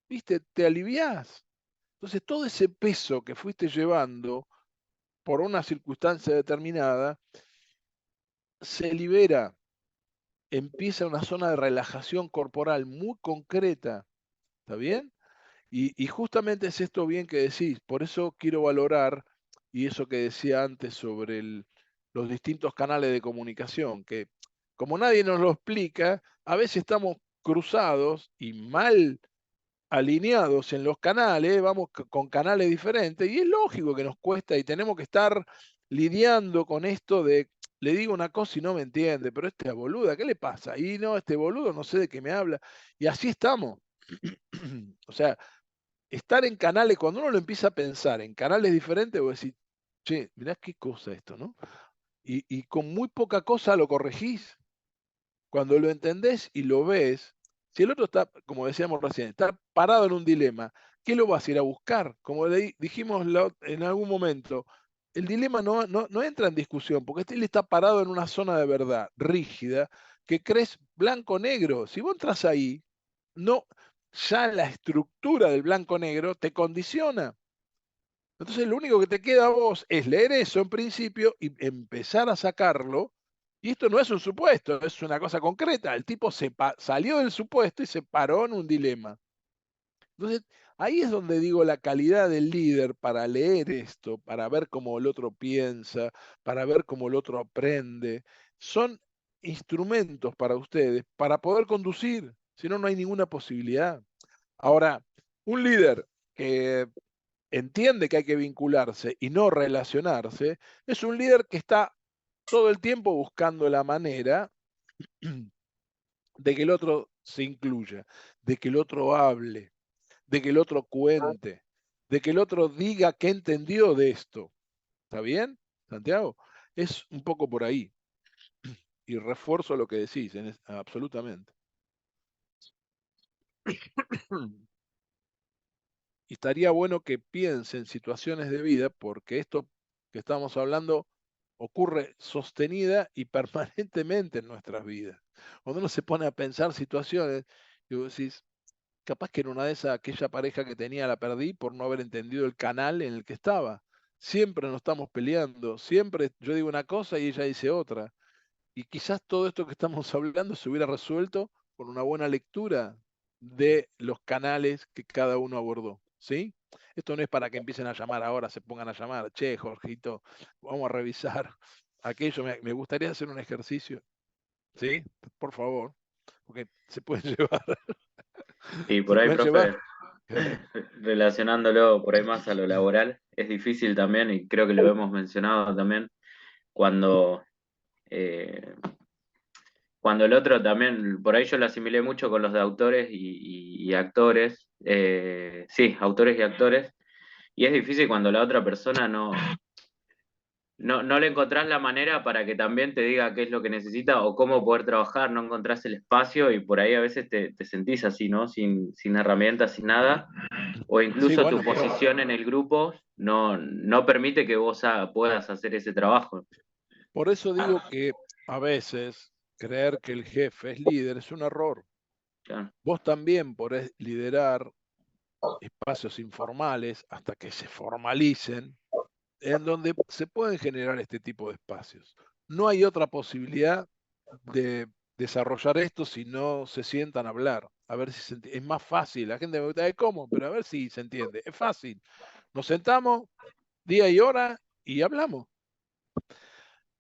viste, te aliviás. Entonces, todo ese peso que fuiste llevando por una circunstancia determinada, se libera, empieza una zona de relajación corporal muy concreta, ¿está bien? Y justamente es esto bien que decís, por eso quiero valorar, y eso que decía antes sobre los distintos canales de comunicación, que como nadie nos lo explica, a veces estamos cruzados y mal alineados en los canales, vamos con canales diferentes, y es lógico que nos cuesta y tenemos que estar lidiando con esto de, le digo una cosa y no me entiende, pero este boluda, ¿qué le pasa? Y no, este boludo no sé de qué me habla, y así estamos. O sea, estar en canales, cuando uno lo empieza a pensar en canales diferentes, vos decís, che, mirá qué cosa esto, ¿no? Y con muy poca cosa lo corregís. Cuando lo entendés y lo ves, si el otro está, como decíamos recién, está parado en un dilema, ¿qué lo vas a ir a buscar? Como dijimos en algún momento, el dilema no entra en discusión, porque él está parado en una zona de verdad rígida, que crees blanco-negro. Si vos entras ahí, no, ya la estructura del blanco-negro te condiciona. Entonces lo único que te queda a vos es leer eso en principio y empezar a sacarlo. Y esto no es un supuesto, es una cosa concreta. El tipo salió del supuesto y se paró en un dilema. Entonces, ahí es donde digo la calidad del líder para leer esto, para ver cómo el otro piensa, para ver cómo el otro aprende. Son instrumentos para ustedes para poder conducir. Si no, no hay ninguna posibilidad. Ahora, un líder que entiende que hay que vincularse y no relacionarse, es un líder que está todo el tiempo buscando la manera de que el otro se incluya, de que el otro hable, de que el otro cuente, de que el otro diga qué entendió de esto. ¿Está bien, Santiago? Es un poco por ahí. Y refuerzo lo que decís, absolutamente. Y estaría bueno que piensen situaciones de vida, porque esto que estamos hablando ocurre sostenida y permanentemente en nuestras vidas. Cuando uno se pone a pensar situaciones, y vos decís, capaz que en una de esas, aquella pareja que tenía la perdí por no haber entendido el canal en el que estaba. Siempre nos estamos peleando, siempre yo digo una cosa y ella dice otra. Y quizás todo esto que estamos hablando se hubiera resuelto con una buena lectura de los canales que cada uno abordó, ¿sí? Esto no es para que empiecen a llamar ahora, se pongan a llamar, che, Jorgito, vamos a revisar aquello. Me gustaría hacer un ejercicio, ¿sí? Por favor, porque se pueden llevar, Y por se ahí, pueden llevar. profe, relacionándolo por ahí más a lo laboral, es difícil también, y creo que lo hemos mencionado también, cuando, eh, cuando el otro también, por ahí yo lo asimilé mucho con los de autores y actores, sí, autores y actores, y es difícil cuando la otra persona no le encontrás la manera para que también te diga qué es lo que necesita o cómo poder trabajar, no encontrás el espacio y por ahí a veces te sentís así, ¿no? Sin herramientas, sin nada, o Sí, incluso tu bueno, pero posición en el grupo no permite que vos puedas hacer ese trabajo. por eso digo que a veces creer que el jefe es líder es un error. Claro. Vos también podés liderar espacios informales hasta que se formalicen, en donde se pueden generar este tipo de espacios. No hay otra posibilidad de desarrollar esto si no se sientan a hablar. A ver si es más fácil. La gente me pregunta, ¿cómo? Pero a ver si se entiende. Es fácil. Nos sentamos día y hora y hablamos.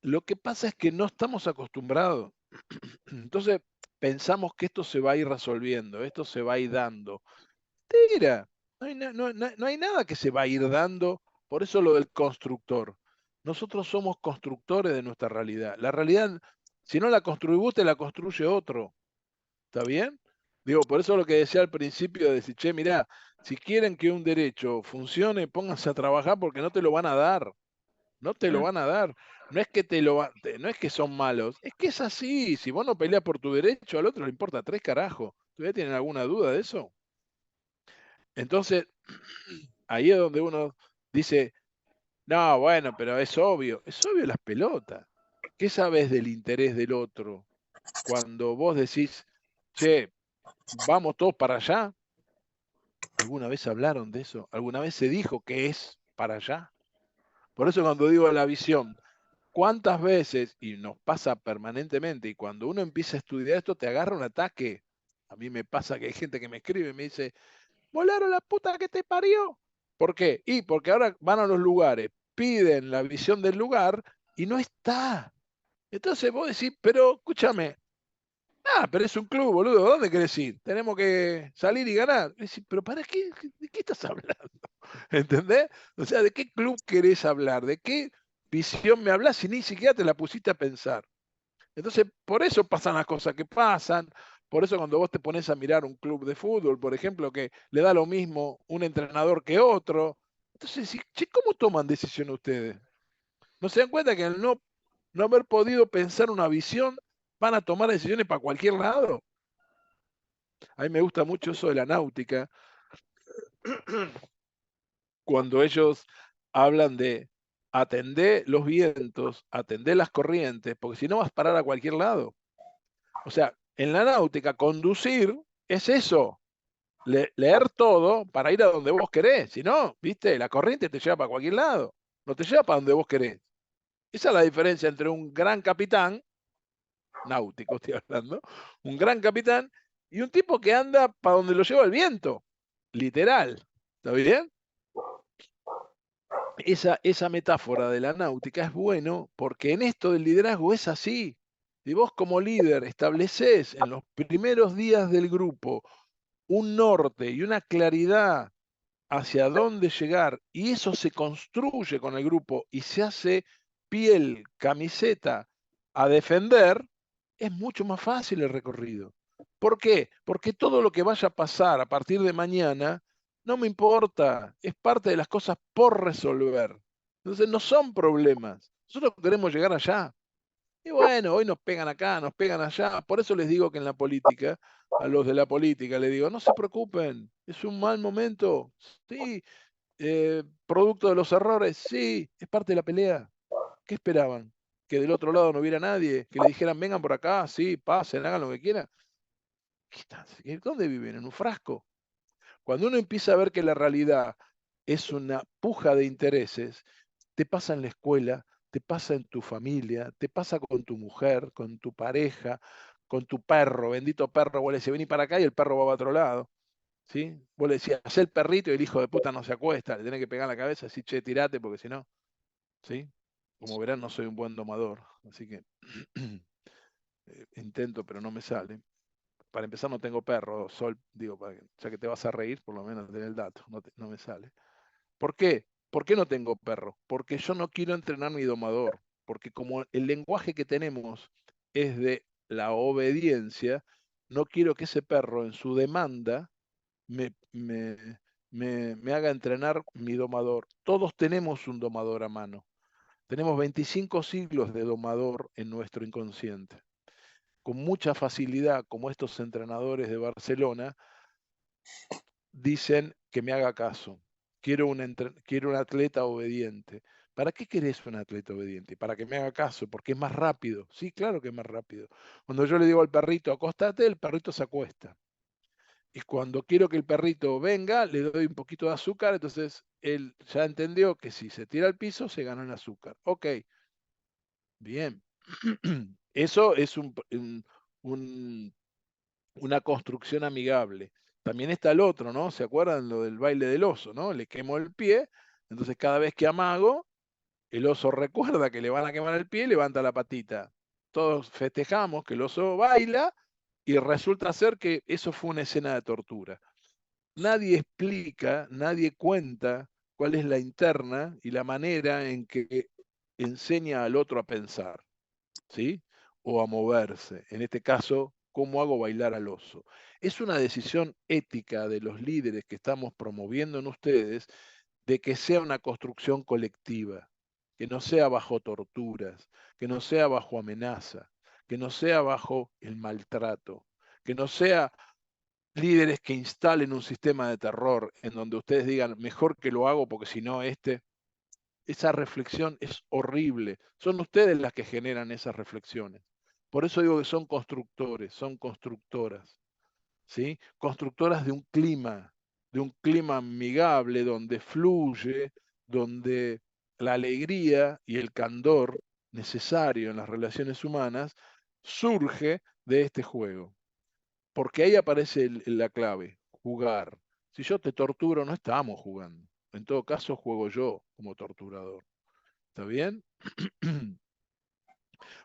Lo que pasa es que no estamos acostumbrados. Entonces pensamos que esto se va a ir resolviendo, esto se va a ir dando. Mentira, no hay nada que se va a ir dando, por eso lo del constructor. Nosotros somos constructores de nuestra realidad. La realidad, si no la construís vos, te la construye otro. ¿Está bien? Digo, por eso lo que decía al principio de decir, che, mirá, si quieren que un derecho funcione, pónganse a trabajar porque no te lo van a dar. No te lo van a dar. No es que no es que son malos, es que es así. Si vos no peleas por tu derecho, al otro le importa tres carajos. ¿Todavía tienen alguna duda de eso? Entonces, ahí es donde uno dice, no, bueno, pero es obvio las pelotas. ¿Qué sabes del interés del otro? Cuando vos decís, che, vamos todos para allá, ¿alguna vez hablaron de eso? ¿Alguna vez se dijo que es para allá? Por eso cuando digo la visión, ¿cuántas veces, y nos pasa permanentemente, y cuando uno empieza a estudiar esto, te agarra un ataque? A mí me pasa que hay gente que me escribe y me dice, volaron la puta que te parió. ¿Por qué? Y porque ahora van a los lugares, piden la visión del lugar y no está. Entonces vos decís, pero escúchame, pero es un club, boludo, ¿dónde querés ir? Tenemos que salir y ganar. Y decís, pero ¿para qué? ¿De qué estás hablando? ¿Entendés? O sea, ¿de qué club querés hablar? ¿De qué visión me hablas si ni siquiera te la pusiste a pensar? Entonces, por eso pasan las cosas que pasan. Por eso cuando vos te pones a mirar un club de fútbol, por ejemplo, que le da lo mismo un entrenador que otro, entonces, che, ¿cómo toman decisión ustedes? ¿No se dan cuenta que al no haber podido pensar una visión, van a tomar decisiones para cualquier lado? A mí me gusta mucho eso de la náutica, cuando ellos hablan de atender los vientos, atender las corrientes, porque si no vas a parar a cualquier lado. O sea, en la náutica, conducir es eso, leer todo para ir a donde vos querés. Si no, viste, la corriente te lleva para cualquier lado, no te lleva para donde vos querés. Esa es la diferencia entre un gran capitán, náutico estoy hablando, un gran capitán y un tipo que anda para donde lo lleva el viento, literal. ¿Está bien? Esa metáfora de la náutica es bueno porque en esto del liderazgo es así. Si vos como líder estableces en los primeros días del grupo un norte y una claridad hacia dónde llegar, y eso se construye con el grupo y se hace piel, camiseta a defender, es mucho más fácil el recorrido. ¿Por qué? Porque todo lo que vaya a pasar a partir de mañana no me importa, es parte de las cosas por resolver. Entonces no son problemas, nosotros queremos llegar allá. Y bueno, hoy nos pegan acá, nos pegan allá. Por eso les digo que en la política, a los de la política, les digo, no se preocupen, es un mal momento. Sí, producto de los errores, sí, es parte de la pelea. ¿Qué esperaban? ¿Que del otro lado no hubiera nadie? ¿Que le dijeran, vengan por acá, sí, pasen, hagan lo que quieran? ¿Dónde viven? ¿En un frasco? Cuando uno empieza a ver que la realidad es una puja de intereses, te pasa en la escuela, te pasa en tu familia, te pasa con tu mujer, con tu pareja, con tu perro, bendito perro, vos le decís, vení para acá y el perro va para otro lado, ¿sí? Vos le decías, hacé el perrito y el hijo de puta no se acuesta, le tenés que pegar en la cabeza, así, che, tirate, porque si no, ¿sí? Como verán, no soy un buen domador, así que intento, pero no me sale. Para empezar, no tengo perro, Sol, digo, ya que te vas a reír, por lo menos tener el dato, no me sale. ¿Por qué? ¿Por qué no tengo perro? Porque yo no quiero entrenar mi domador, porque como el lenguaje que tenemos es de la obediencia, no quiero que ese perro en su demanda me, me, me haga entrenar mi domador. Todos tenemos un domador a mano. Tenemos 25 siglos de domador en nuestro inconsciente. Con mucha facilidad, como estos entrenadores de Barcelona, dicen que me haga caso. Quiero un atleta obediente. ¿Para qué querés un atleta obediente? Para que me haga caso, porque es más rápido. Sí, claro que es más rápido. Cuando yo le digo al perrito, acostate, el perrito se acuesta. Y cuando quiero que el perrito venga, le doy un poquito de azúcar, entonces él ya entendió que si se tira al piso, se ganó el azúcar. Ok, bien. Eso es una construcción amigable. También está el otro, ¿no? ¿Se acuerdan lo del baile del oso, ¿no? Le quemo el pie, entonces cada vez que amago, el oso recuerda que le van a quemar el pie y levanta la patita. Todos festejamos que el oso baila y resulta ser que eso fue una escena de tortura. Nadie explica, nadie cuenta cuál es la interna y la manera en que enseña al otro a pensar, ¿sí? O a moverse. En este caso, ¿cómo hago bailar al oso? Es una decisión ética de los líderes que estamos promoviendo en ustedes de que sea una construcción colectiva, que no sea bajo torturas, que no sea bajo amenaza, que no sea bajo el maltrato, que no sea líderes que instalen un sistema de terror en donde ustedes digan, mejor que lo hago porque si no, esa reflexión es horrible. Son ustedes las que generan esas reflexiones. Por eso digo que son constructores, son constructoras, ¿sí? Constructoras de un clima amigable, donde fluye, donde la alegría y el candor necesario en las relaciones humanas surge de este juego. Porque ahí aparece la clave, jugar. Si yo te torturo, no estamos jugando. En todo caso, juego yo como torturador. ¿Está bien?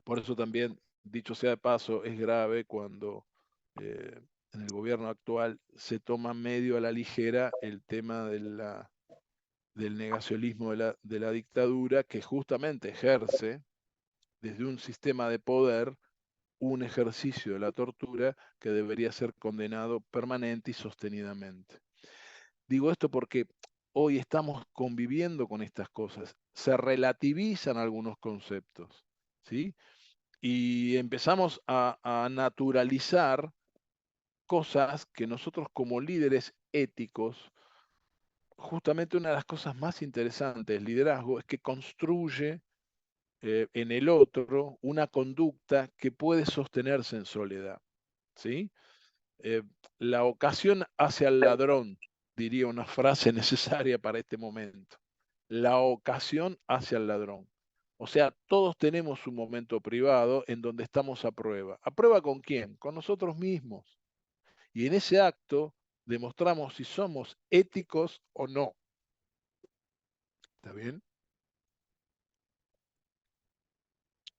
Por eso también, dicho sea de paso, es grave cuando en el gobierno actual se toma medio a la ligera el tema del negacionismo de la dictadura que justamente ejerce desde un sistema de poder un ejercicio de la tortura que debería ser condenado permanente y sostenidamente. Digo esto porque hoy estamos conviviendo con estas cosas, se relativizan algunos conceptos, ¿sí? Y empezamos a naturalizar cosas que nosotros como líderes éticos, justamente una de las cosas más interesantes del liderazgo es que construye en el otro una conducta que puede sostenerse en soledad, ¿sí? Eh, la ocasión hace al ladrón, diría una frase necesaria para este momento. La ocasión hace al ladrón. O sea, todos tenemos un momento privado en donde estamos a prueba. ¿A prueba con quién? Con nosotros mismos. Y en ese acto demostramos si somos éticos o no. ¿Está bien?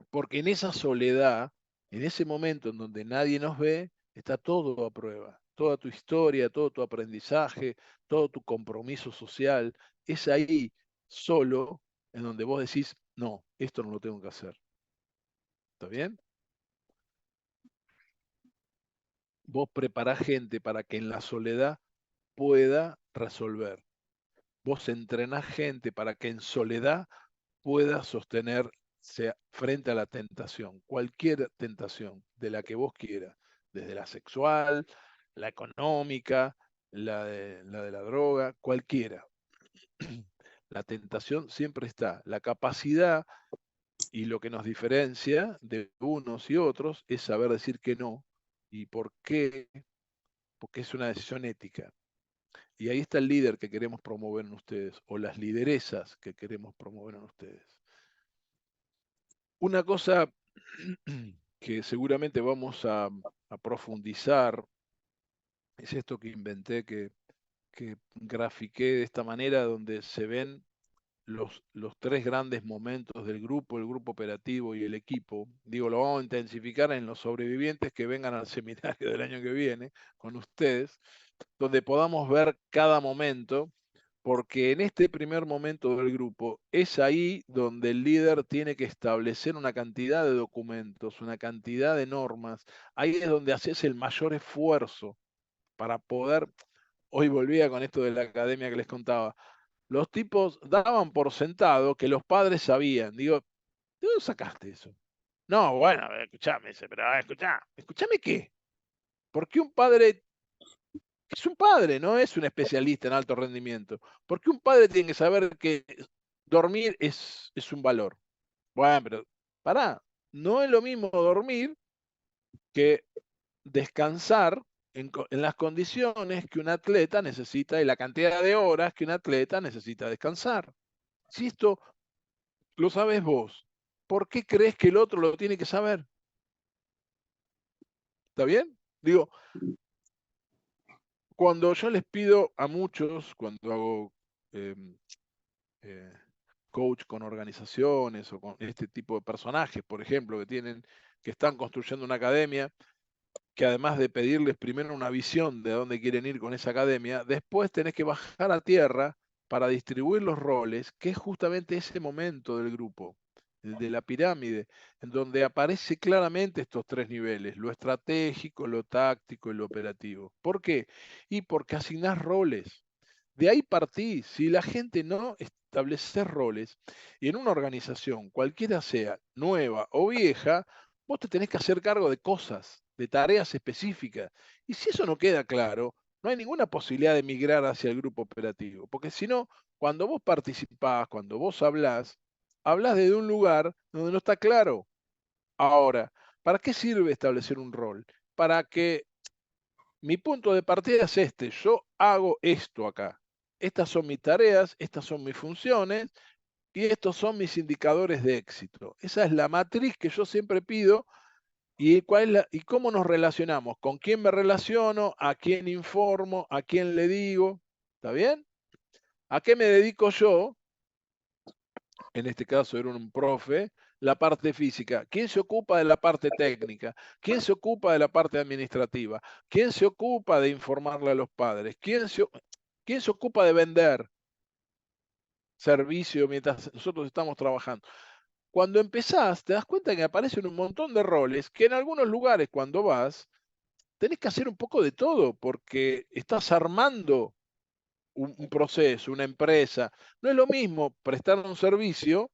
Porque en esa soledad, en ese momento en donde nadie nos ve, está todo a prueba. Toda tu historia, todo tu aprendizaje, todo tu compromiso social, es ahí solo en donde vos decís, no, esto no lo tengo que hacer. ¿Está bien? Vos preparás gente para que en la soledad pueda resolver. Vos entrenás gente para que en soledad pueda sostenerse frente a la tentación, cualquier tentación de la que vos quieras, desde la sexual, la económica, la de la droga, cualquiera. La tentación siempre está. La capacidad Y lo que nos diferencia de unos y otros es saber decir que no. ¿Y por qué? Porque es una decisión ética. Y ahí está el líder que queremos promover en ustedes, o las lideresas que queremos promover en ustedes. Una cosa que seguramente vamos a profundizar es esto que inventé, que grafiqué de esta manera, donde se ven los tres grandes momentos del grupo, el grupo operativo y el equipo. Digo, lo vamos a intensificar en los sobrevivientes que vengan al seminario del año que viene con ustedes, donde podamos ver cada momento, porque en este primer momento del grupo es ahí donde el líder tiene que establecer una cantidad de documentos, una cantidad de normas. Ahí es donde haces el mayor esfuerzo para poder. Hoy volvía con esto de la academia que les contaba. Los tipos daban por sentado que los padres sabían. Digo, ¿de dónde sacaste eso? No, bueno, escuchame, pero escuchame qué. Porque un padre es un padre, no es un especialista en alto rendimiento. Porque un padre tiene que saber que dormir es un valor. Bueno, pero pará, no es lo mismo dormir que descansar en las condiciones que un atleta necesita y la cantidad de horas que un atleta necesita descansar. Si esto lo sabes vos, ¿por qué crees que el otro lo tiene que saber? ¿Está bien? Digo, cuando yo les pido a muchos, cuando hago eh, coach con organizaciones o con este tipo de personajes, por ejemplo, que están construyendo una academia, que además de pedirles primero una visión de dónde quieren ir con esa academia, después tenés que bajar a tierra para distribuir los roles, que es justamente ese momento del grupo, el de la pirámide, en donde aparece claramente estos tres niveles, lo estratégico, lo táctico y lo operativo. ¿Por qué? Y porque asignás roles. De ahí partí. Si la gente no establece roles, y en una organización, cualquiera sea, nueva o vieja, vos te tenés que hacer cargo de cosas, de tareas específicas. Y si eso no queda claro, no hay ninguna posibilidad de migrar hacia el grupo operativo. Porque si no, cuando vos participás, cuando vos hablás, hablas desde un lugar donde no está claro. Ahora, ¿para qué sirve establecer un rol? Para que mi punto de partida es este, yo hago esto acá. Estas son mis tareas, estas son mis funciones y estos son mis indicadores de éxito. Esa es la matriz que yo siempre pido y, y cómo nos relacionamos, con quién me relaciono, a quién informo, a quién le digo. ¿Está bien? ¿A qué me dedico yo? En este caso era un profe, la parte física. ¿Quién se ocupa de la parte técnica? ¿Quién se ocupa de la parte administrativa? ¿Quién se ocupa de informarle a los padres? ¿Quién se ocupa de vender servicio mientras nosotros estamos trabajando? Cuando empezás, te das cuenta que aparecen un montón de roles que en algunos lugares cuando vas, tenés que hacer un poco de todo porque estás armando un proceso, una empresa. No es lo mismo prestar un servicio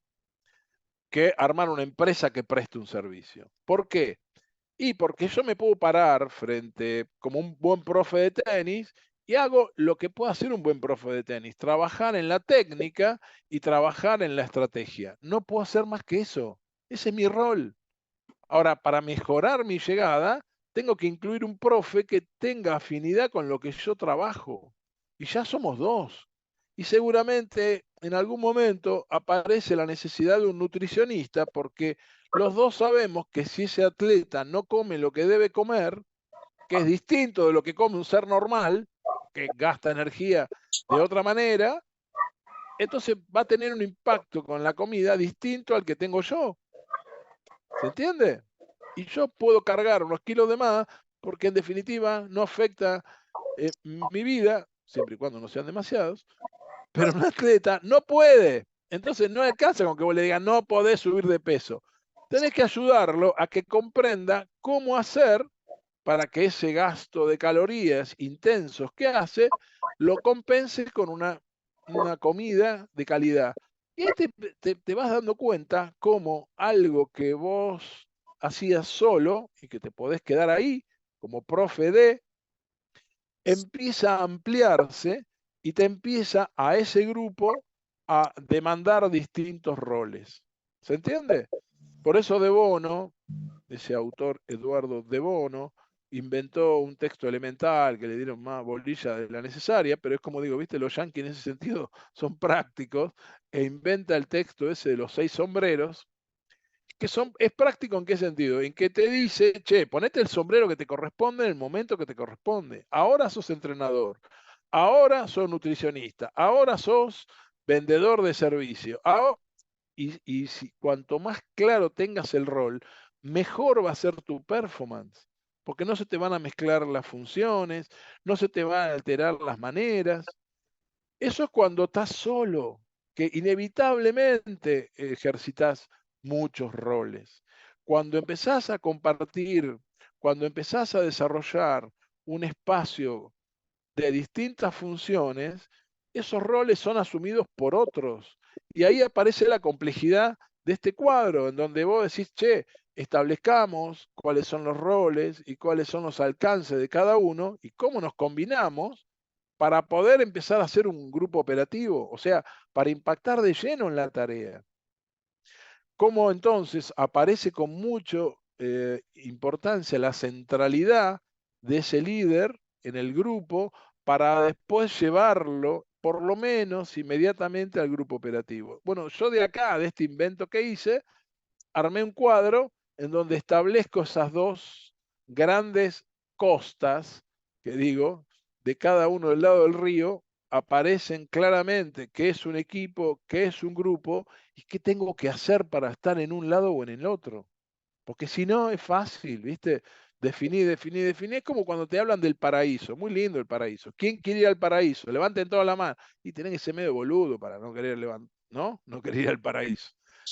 que armar una empresa que preste un servicio. ¿Por qué? Y porque yo me puedo parar frente como un buen profe de tenis y hago lo que puede hacer un buen profe de tenis, trabajar en la técnica y trabajar en la estrategia. No puedo hacer más que eso. Ese es mi rol. Ahora, para mejorar mi llegada, tengo que incluir un profe que tenga afinidad con lo que yo trabajo. Y ya somos dos. Y seguramente en algún momento aparece la necesidad de un nutricionista porque los dos sabemos que si ese atleta no come lo que debe comer, que es distinto de lo que come un ser normal, que gasta energía de otra manera, entonces va a tener un impacto con la comida distinto al que tengo yo. ¿Se entiende? Y yo puedo cargar unos kilos de más porque en definitiva no afecta mi vida, siempre y cuando no sean demasiados, pero un atleta no puede. Entonces no alcanza con que vos le digas no podés subir de peso. Tenés que ayudarlo a que comprenda cómo hacer para que ese gasto de calorías intensos que hace lo compense con una comida de calidad. Y ahí te vas dando cuenta cómo algo que vos hacías solo y que te podés quedar ahí como profe empieza a ampliarse y te empieza a ese grupo a demandar distintos roles. ¿Se entiende? Por eso De Bono, ese autor Eduardo De Bono, inventó un texto elemental que le dieron más bolilla de la necesaria, pero es como digo, viste, los yanquis en ese sentido son prácticos, e inventa el texto ese de los 6 sombreros, que es práctico en qué sentido, en que te dice, che, ponete el sombrero que te corresponde en el momento que te corresponde. Ahora sos entrenador, ahora sos nutricionista, ahora sos vendedor de servicio. Y cuanto más claro tengas el rol, mejor va a ser tu performance, porque no se te van a mezclar las funciones, no se te van a alterar las maneras. Eso es cuando estás solo, que inevitablemente ejercitas muchos roles. Cuando empezás a compartir, cuando empezás a desarrollar un espacio de distintas funciones, esos roles son asumidos por otros. Y ahí aparece la complejidad de este cuadro, en donde vos decís, che, establezcamos cuáles son los roles y cuáles son los alcances de cada uno y cómo nos combinamos para poder empezar a hacer un grupo operativo, o sea, para impactar de lleno en la tarea. Cómo entonces aparece con mucha importancia la centralidad de ese líder en el grupo para después llevarlo, por lo menos inmediatamente, al grupo operativo. Bueno, yo de acá, de este invento que hice, armé un cuadro en donde establezco esas dos grandes costas, que digo, de cada uno del lado del río, aparecen claramente qué es un equipo, qué es un grupo y qué tengo que hacer para estar en un lado o en el otro. Porque si no es fácil, ¿viste? Definir, definir, definir. Es como cuando te hablan del paraíso. Muy lindo el paraíso. ¿Quién quiere ir al paraíso? Levanten toda la mano. Y tienen que ser medio boludo para no querer levantar, ¿no? No querer ir al paraíso.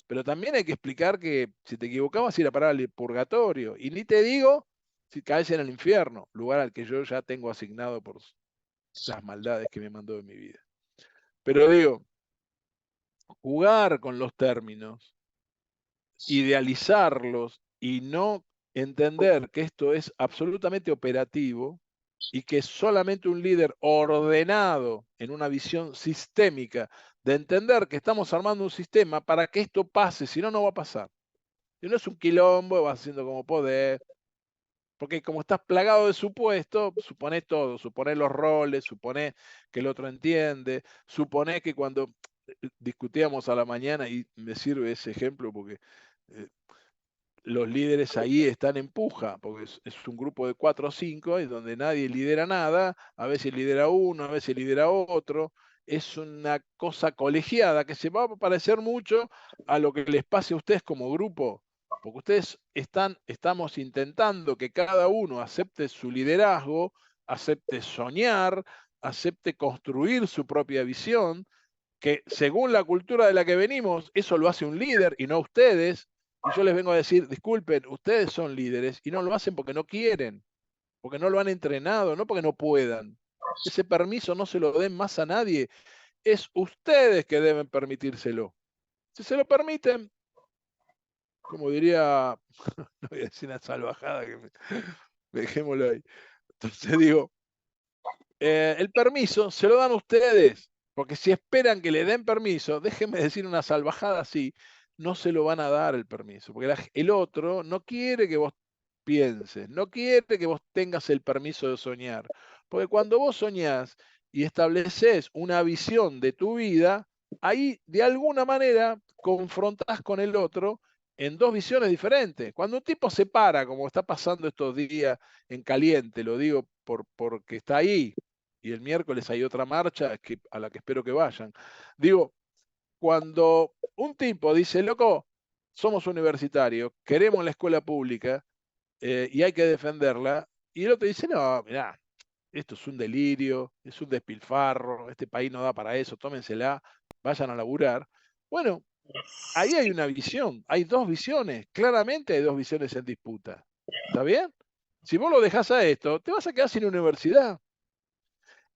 Pero también hay que explicar que si te equivocabas, ir a parar al purgatorio. Y ni te digo si caes en el infierno, lugar al que yo ya tengo asignado por las maldades que me mandó en mi vida. Pero digo, jugar con los términos, idealizarlos y no entender que esto es absolutamente operativo y que solamente un líder ordenado en una visión sistémica de entender que estamos armando un sistema para que esto pase, si no, no va a pasar. Si no es un quilombo, vas haciendo como poder, porque como estás plagado de supuestos, suponés todo, suponés los roles, suponés que el otro entiende, suponés que cuando discutíamos a la mañana, y me sirve ese ejemplo porque eh, los líderes ahí están en puja, porque es un grupo de 4 o 5, y donde nadie lidera nada, a veces lidera uno, a veces lidera otro, es una cosa colegiada que se va a parecer mucho a lo que les pase a ustedes como grupo, porque ustedes estamos intentando que cada uno acepte su liderazgo, acepte soñar, acepte construir su propia visión, que según la cultura de la que venimos, eso lo hace un líder y no ustedes. Y yo les vengo a decir, disculpen, ustedes son líderes y no lo hacen porque no quieren, porque no lo han entrenado, no porque no puedan. Ese permiso no se lo den más a nadie. Es ustedes que deben permitírselo. Si se lo permiten, como diría, no voy a decir una salvajada, dejémoslo ahí. Entonces digo, el permiso se lo dan ustedes, porque si esperan que le den permiso, déjenme decir una salvajada así, no se lo van a dar el permiso, porque el otro no quiere que vos pienses, no quiere que vos tengas el permiso de soñar, porque cuando vos soñás y estableces una visión de tu vida, ahí de alguna manera confrontás con el otro en dos visiones diferentes. Cuando un tipo se para, como está pasando estos días en caliente, lo digo porque está ahí, y el miércoles hay otra marcha a la que espero que vayan. Digo, cuando un tipo dice, loco, somos universitarios, queremos la escuela pública y hay que defenderla, y el otro dice, no, mirá, esto es un delirio, es un despilfarro, este país no da para eso, tómensela, vayan a laburar. Bueno, ahí hay una visión, hay dos visiones, claramente hay dos visiones en disputa. ¿Está bien? Si vos lo dejás a esto, te vas a quedar sin universidad.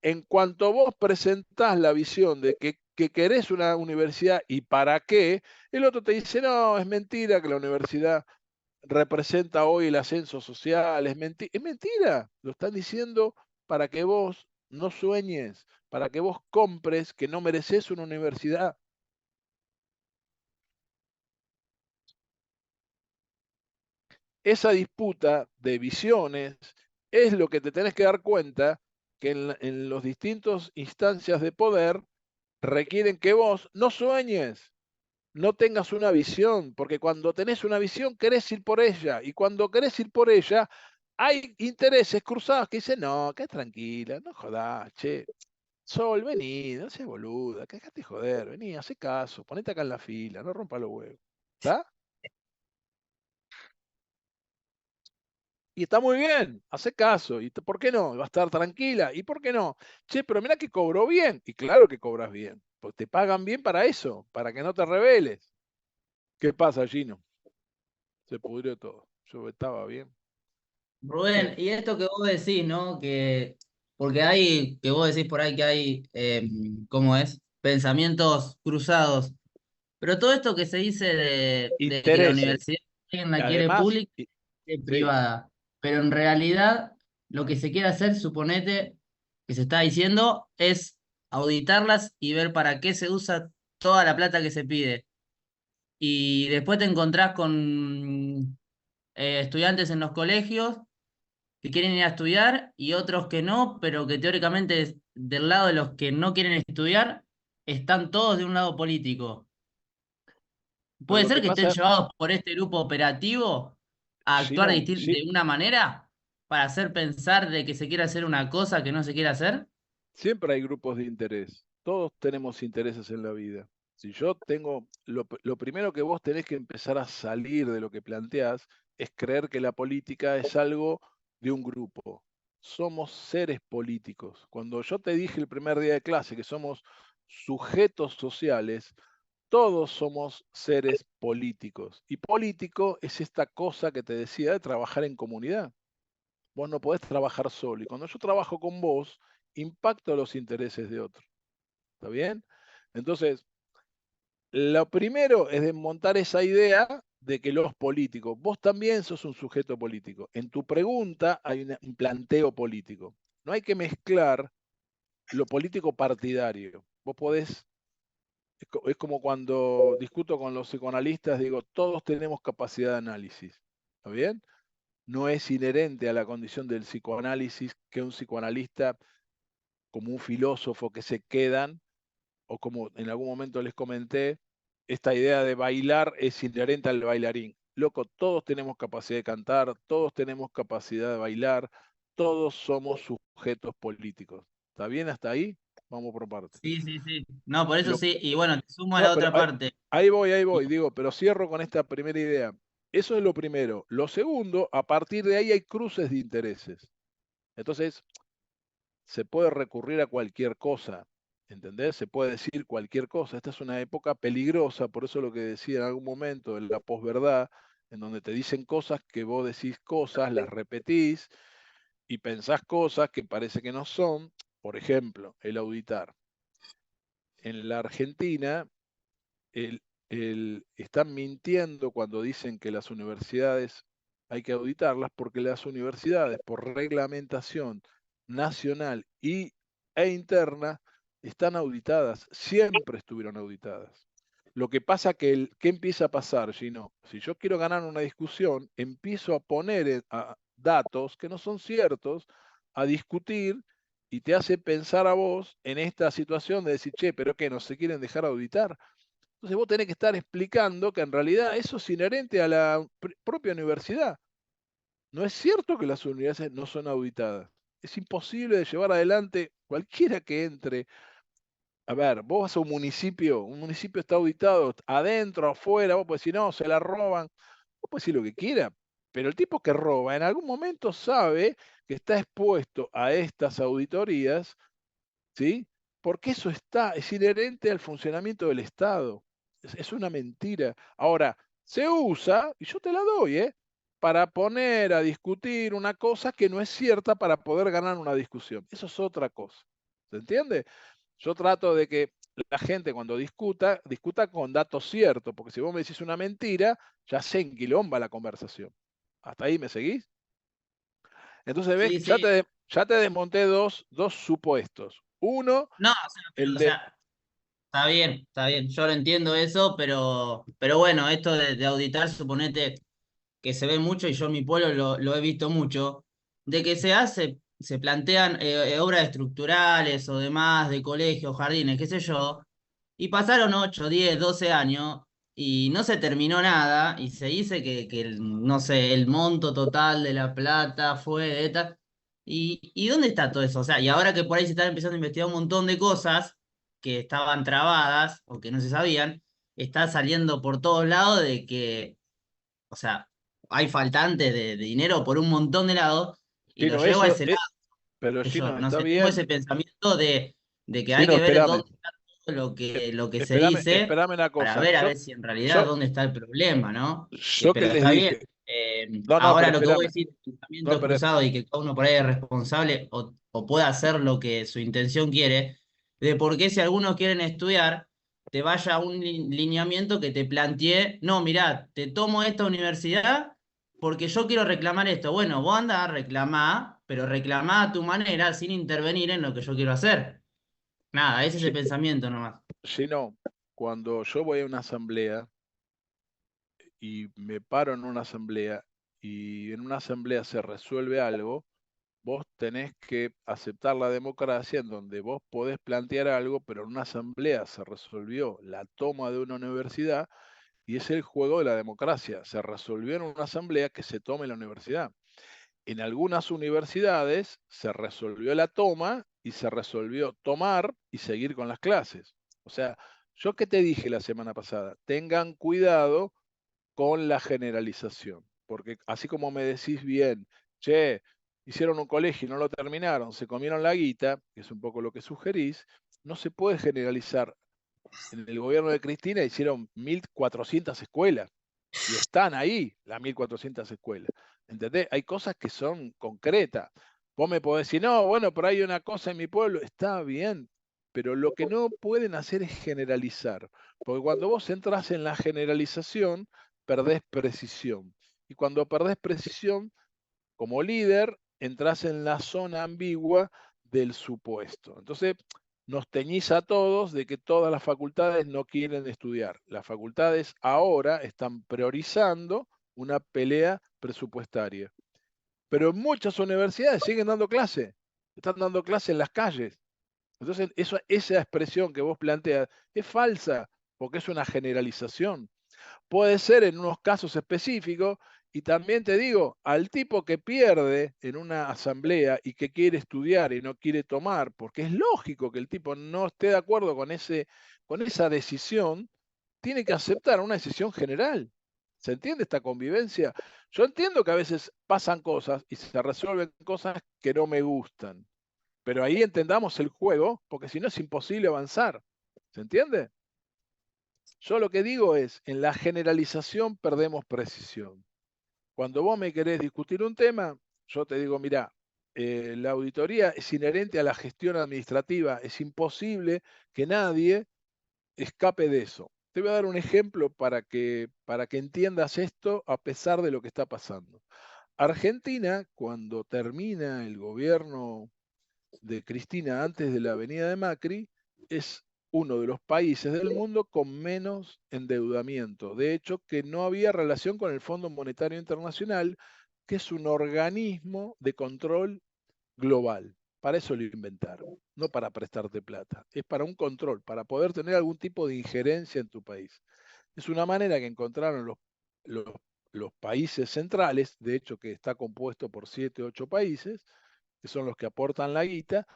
En cuanto vos presentás la visión de que querés una universidad y para qué, el otro te dice, no, es mentira que la universidad representa hoy el ascenso social, es mentira, lo están diciendo para que vos no sueñes, para que vos compres que no mereces una universidad. esa disputa de visiones es lo que te tenés que dar cuenta que en los distintos instancias de poder requieren que vos no sueñes, no tengas una visión, porque cuando tenés una visión querés ir por ella, y cuando querés ir por ella, hay intereses cruzados que dicen, no, quedate tranquila, no jodás, che, Sol, vení, no seas boluda, dejate joder, vení, hace caso, ponete acá en la fila, no rompa los huevos, ¿está? Y está muy bien, hace caso, ¿y por qué no? Va a estar tranquila, ¿y por qué no? Che, pero mira que cobró bien, y claro que cobras bien, pues te pagan bien para eso, para que no te rebeles. ¿Qué pasa, Gino? Se pudrió todo. Yo estaba bien. Rubén, ¿Qué? y esto que vos decís, ¿no? Porque hay, que vos decís por ahí que hay, ¿cómo es? Pensamientos cruzados. Pero todo esto que se dice de que la Intereses. universidad alguien Y la quiere además, pública y sí, privada. Pero en realidad lo que se quiere hacer, suponete, que se está diciendo, es auditarlas y ver para qué se usa toda la plata que se pide. Y después te encontrás con estudiantes en los colegios que quieren ir a estudiar y otros que no, pero que teóricamente del lado de los que no quieren estudiar están todos de un lado político. pero ¿Puede lo ser que que estén pasa, llevados por este grupo operativo a actuar Gino, sí, de una manera para hacer pensar de que se quiere hacer una cosa que no se quiere hacer? siempre hay grupos de interés. Todos tenemos intereses en la vida. Si yo tengo, lo primero que vos tenés que empezar a salir de lo que planteás es creer que la política es algo de un grupo. Somos seres políticos. Cuando yo te dije el primer día de clase que somos sujetos sociales, todos somos seres políticos. Y político es esta cosa que te decía de trabajar en comunidad. Vos no podés trabajar solo. Y cuando yo trabajo con vos, impacto los intereses de otro. ¿Está bien? Entonces, lo primero es desmontar esa idea de que los políticos, vos también sos un sujeto político. En tu pregunta hay un planteo político. No hay que mezclar lo político partidario. Vos podés, es como cuando discuto con los psicoanalistas, digo, todos tenemos capacidad de análisis. ¿Está bien? No es inherente a la condición del psicoanálisis que un psicoanalista, como un filósofo que se quedan, o como en algún momento les comenté, esta idea de bailar es inherente al bailarín. Loco, todos tenemos capacidad de cantar, todos tenemos capacidad de bailar, todos somos sujetos políticos. ¿Está bien hasta ahí? Vamos por parte. Sí, sí, sí. No, por eso Lo- sí. Y bueno, te sumo a no, la pero otra parte. ahí voy, digo, pero cierro con esta primera idea. Eso es lo primero. Lo segundo, a partir de ahí hay cruces de intereses. Entonces, se puede recurrir a cualquier cosa, ¿entendés? Se puede decir cualquier cosa. Esta es una época peligrosa, por eso lo que decía en algún momento, en la posverdad, en donde te dicen cosas que vos decís cosas, las repetís y pensás cosas que parece que no son. Por ejemplo, el auditar. En la Argentina, están mintiendo cuando dicen que las universidades hay que auditarlas, porque las universidades, por reglamentación nacional e interna, están auditadas, siempre estuvieron auditadas. Lo que pasa que, ¿qué empieza a pasar, Gino? Si yo quiero ganar una discusión, empiezo a poner datos que no son ciertos, a discutir, y te hace pensar a vos en esta situación de decir, che, pero ¿qué? ¿No se quieren dejar auditar? Entonces vos tenés que estar explicando que en realidad eso es inherente a la propia universidad. No es cierto que las universidades no son auditadas. Es imposible de llevar adelante cualquiera que entre. A ver, vos vas a un municipio está auditado adentro, afuera, vos podés decir, no, se la roban. Vos podés decir lo que quiera, pero el tipo que roba en algún momento sabe que está expuesto a estas auditorías, ¿sí? Porque eso es inherente al funcionamiento del Estado. Es una mentira. Ahora, se usa, y yo te la doy, para poner a discutir una cosa que no es cierta para poder ganar una discusión. Eso es otra cosa. ¿Se entiende? Yo trato de que la gente cuando discuta, discuta con datos ciertos, porque si vos me decís una mentira, ya se enquilomba la conversación. ¿Hasta ahí me seguís? Entonces, ves, Sí, sí. ya te desmonté dos supuestos. Uno, No, el o de, sea, está bien, está bien. Yo lo entiendo eso, pero bueno, esto de auditar, suponete que se ve mucho, y yo en mi pueblo lo he visto mucho, de que se plantean obras estructurales o demás de colegios, jardines, qué sé yo, y pasaron 8, 10, 12 años y no se terminó nada, y se dice que no sé, el monto total de la plata fue de tal. ¿Y dónde está todo eso? O sea, y ahora que por ahí se están empezando a investigar un montón de cosas que estaban trabadas o que no se sabían, está saliendo por todos lados de que, o sea, hay faltantes de dinero por un montón de lados, y lo Chino, llevo a eso, ese lado. pero Que yo, Chino, no está sé, tengo bien. ese pensamiento de que hay Chino, que ver espérame. dónde está todo lo que se Espérame, dice espérame una para cosa. ver a ver si en realidad Yo, dónde está el problema, ¿no? yo que Pero les está bien. dije. No, no, pero Ahora lo que voy a espérame. decir, No, pensamientos pero cruzados y que cada uno por ahí es responsable o puede hacer lo que su intención quiere, de por qué si algunos quieren estudiar, te vaya a un lineamiento que te plantee, no, mirá, te tomo esta universidad porque yo quiero reclamar esto. Bueno, vos andá a reclamar, pero reclamá a tu manera sin intervenir en lo que yo quiero hacer. Nada, ese es el pensamiento nomás. Chino, cuando yo voy a una asamblea y me paro en una asamblea y en una asamblea se resuelve algo, vos tenés que aceptar la democracia en donde vos podés plantear algo, pero en una asamblea se resolvió la toma de una universidad y es el juego de la democracia. Se resolvió en una asamblea que se tome la universidad. En algunas universidades se resolvió la toma y se resolvió tomar y seguir con las clases. O sea, yo que te dije la semana pasada, tengan cuidado con la generalización, porque así como me decís bien, che, hicieron un colegio y no lo terminaron, se comieron la guita, que es un poco lo que sugerís, no se puede generalizar. En el gobierno de Cristina hicieron 1.400 escuelas y están ahí las 1.400 escuelas. ¿Entendés? Hay cosas que son concretas. Vos me podés decir, no, bueno, pero hay una cosa en mi pueblo, está bien, pero lo que no pueden hacer es generalizar, porque cuando vos entras en la generalización, perdés precisión. Y cuando perdés precisión, como líder, entras en la zona ambigua del supuesto. Entonces, nos teñís a todos de que todas las facultades no quieren estudiar. Las facultades ahora están priorizando una pelea presupuestaria. Pero en muchas universidades siguen dando clase, están dando clase en las calles. Entonces, esa expresión que vos planteas es falsa, porque es una generalización. Puede ser en unos casos específicos, y también te digo, al tipo que pierde en una asamblea y que quiere estudiar y no quiere tomar, porque es lógico que el tipo no esté de acuerdo con esa decisión, tiene que aceptar una decisión general. ¿Se entiende esta convivencia? Yo entiendo que a veces pasan cosas y se resuelven cosas que no me gustan, pero ahí entendamos el juego, porque si no es imposible avanzar. ¿Se entiende? Yo lo que digo es, en la generalización perdemos precisión. Cuando vos me querés discutir un tema, yo te digo, mira, la auditoría es inherente a la gestión administrativa, es imposible que nadie escape de eso. Te voy a dar un ejemplo para que entiendas esto a pesar de lo que está pasando. Argentina, cuando termina el gobierno de Cristina antes de la venida de Macri, es uno de los países del mundo con menos endeudamiento. De hecho, que no había relación con el Fondo Monetario Internacional, que es un organismo de control global. Para eso lo inventaron, no para prestarte plata, es para un control, para poder tener algún tipo de injerencia en tu país. Es una manera que encontraron los, los países centrales, de hecho que está compuesto por 7, 8 países, que son los que aportan la guita,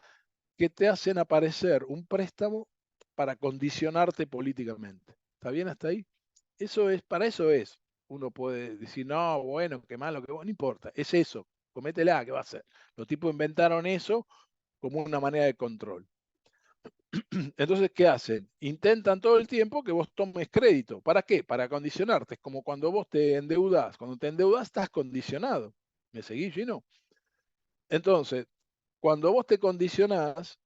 que te hacen aparecer un préstamo para condicionarte políticamente. ¿Está bien hasta ahí? Eso es, para eso es. Uno puede decir, no, bueno, qué malo, qué bueno, no importa, es eso, cométela, ¿qué va a hacer? Los tipos inventaron eso como una manera de control. Entonces, ¿qué hacen? Intentan todo el tiempo que vos tomes crédito. ¿Para qué? Para condicionarte. Es como cuando vos te endeudás. Cuando te endeudás estás condicionado. ¿Me seguís, Gino? Entonces, cuando vos te condicionás,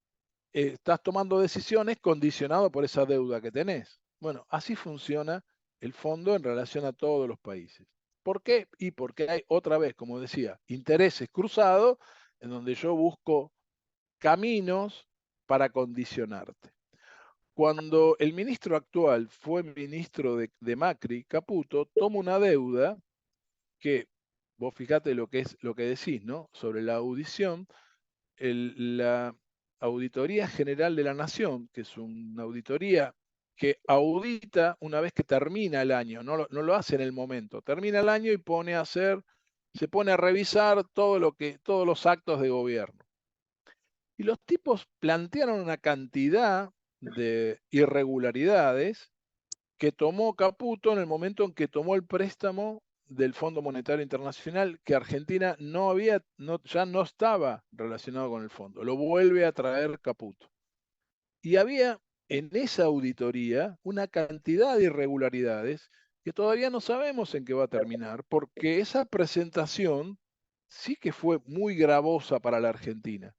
estás tomando decisiones condicionado por esa deuda que tenés. Bueno, así funciona el fondo en relación a todos los países. ¿Por qué? Y porque hay otra vez, como decía, intereses cruzados en donde yo busco caminos para condicionarte. Cuando el ministro actual fue ministro de Macri, Caputo, toma una deuda que, vos fijate lo que decís, ¿no? Sobre la audición, la Auditoría General de la Nación, que es una auditoría que audita una vez que termina el año, no lo hace en el momento, termina el año y se pone a revisar todos los actos de gobierno. Y los tipos plantearon una cantidad de irregularidades que tomó Caputo en el momento en que tomó el préstamo del Fondo Monetario Internacional, que Argentina ya no estaba relacionado con el fondo. Lo vuelve a traer Caputo. Y había en esa auditoría una cantidad de irregularidades que todavía no sabemos en qué va a terminar, porque esa presentación sí que fue muy gravosa para la Argentina.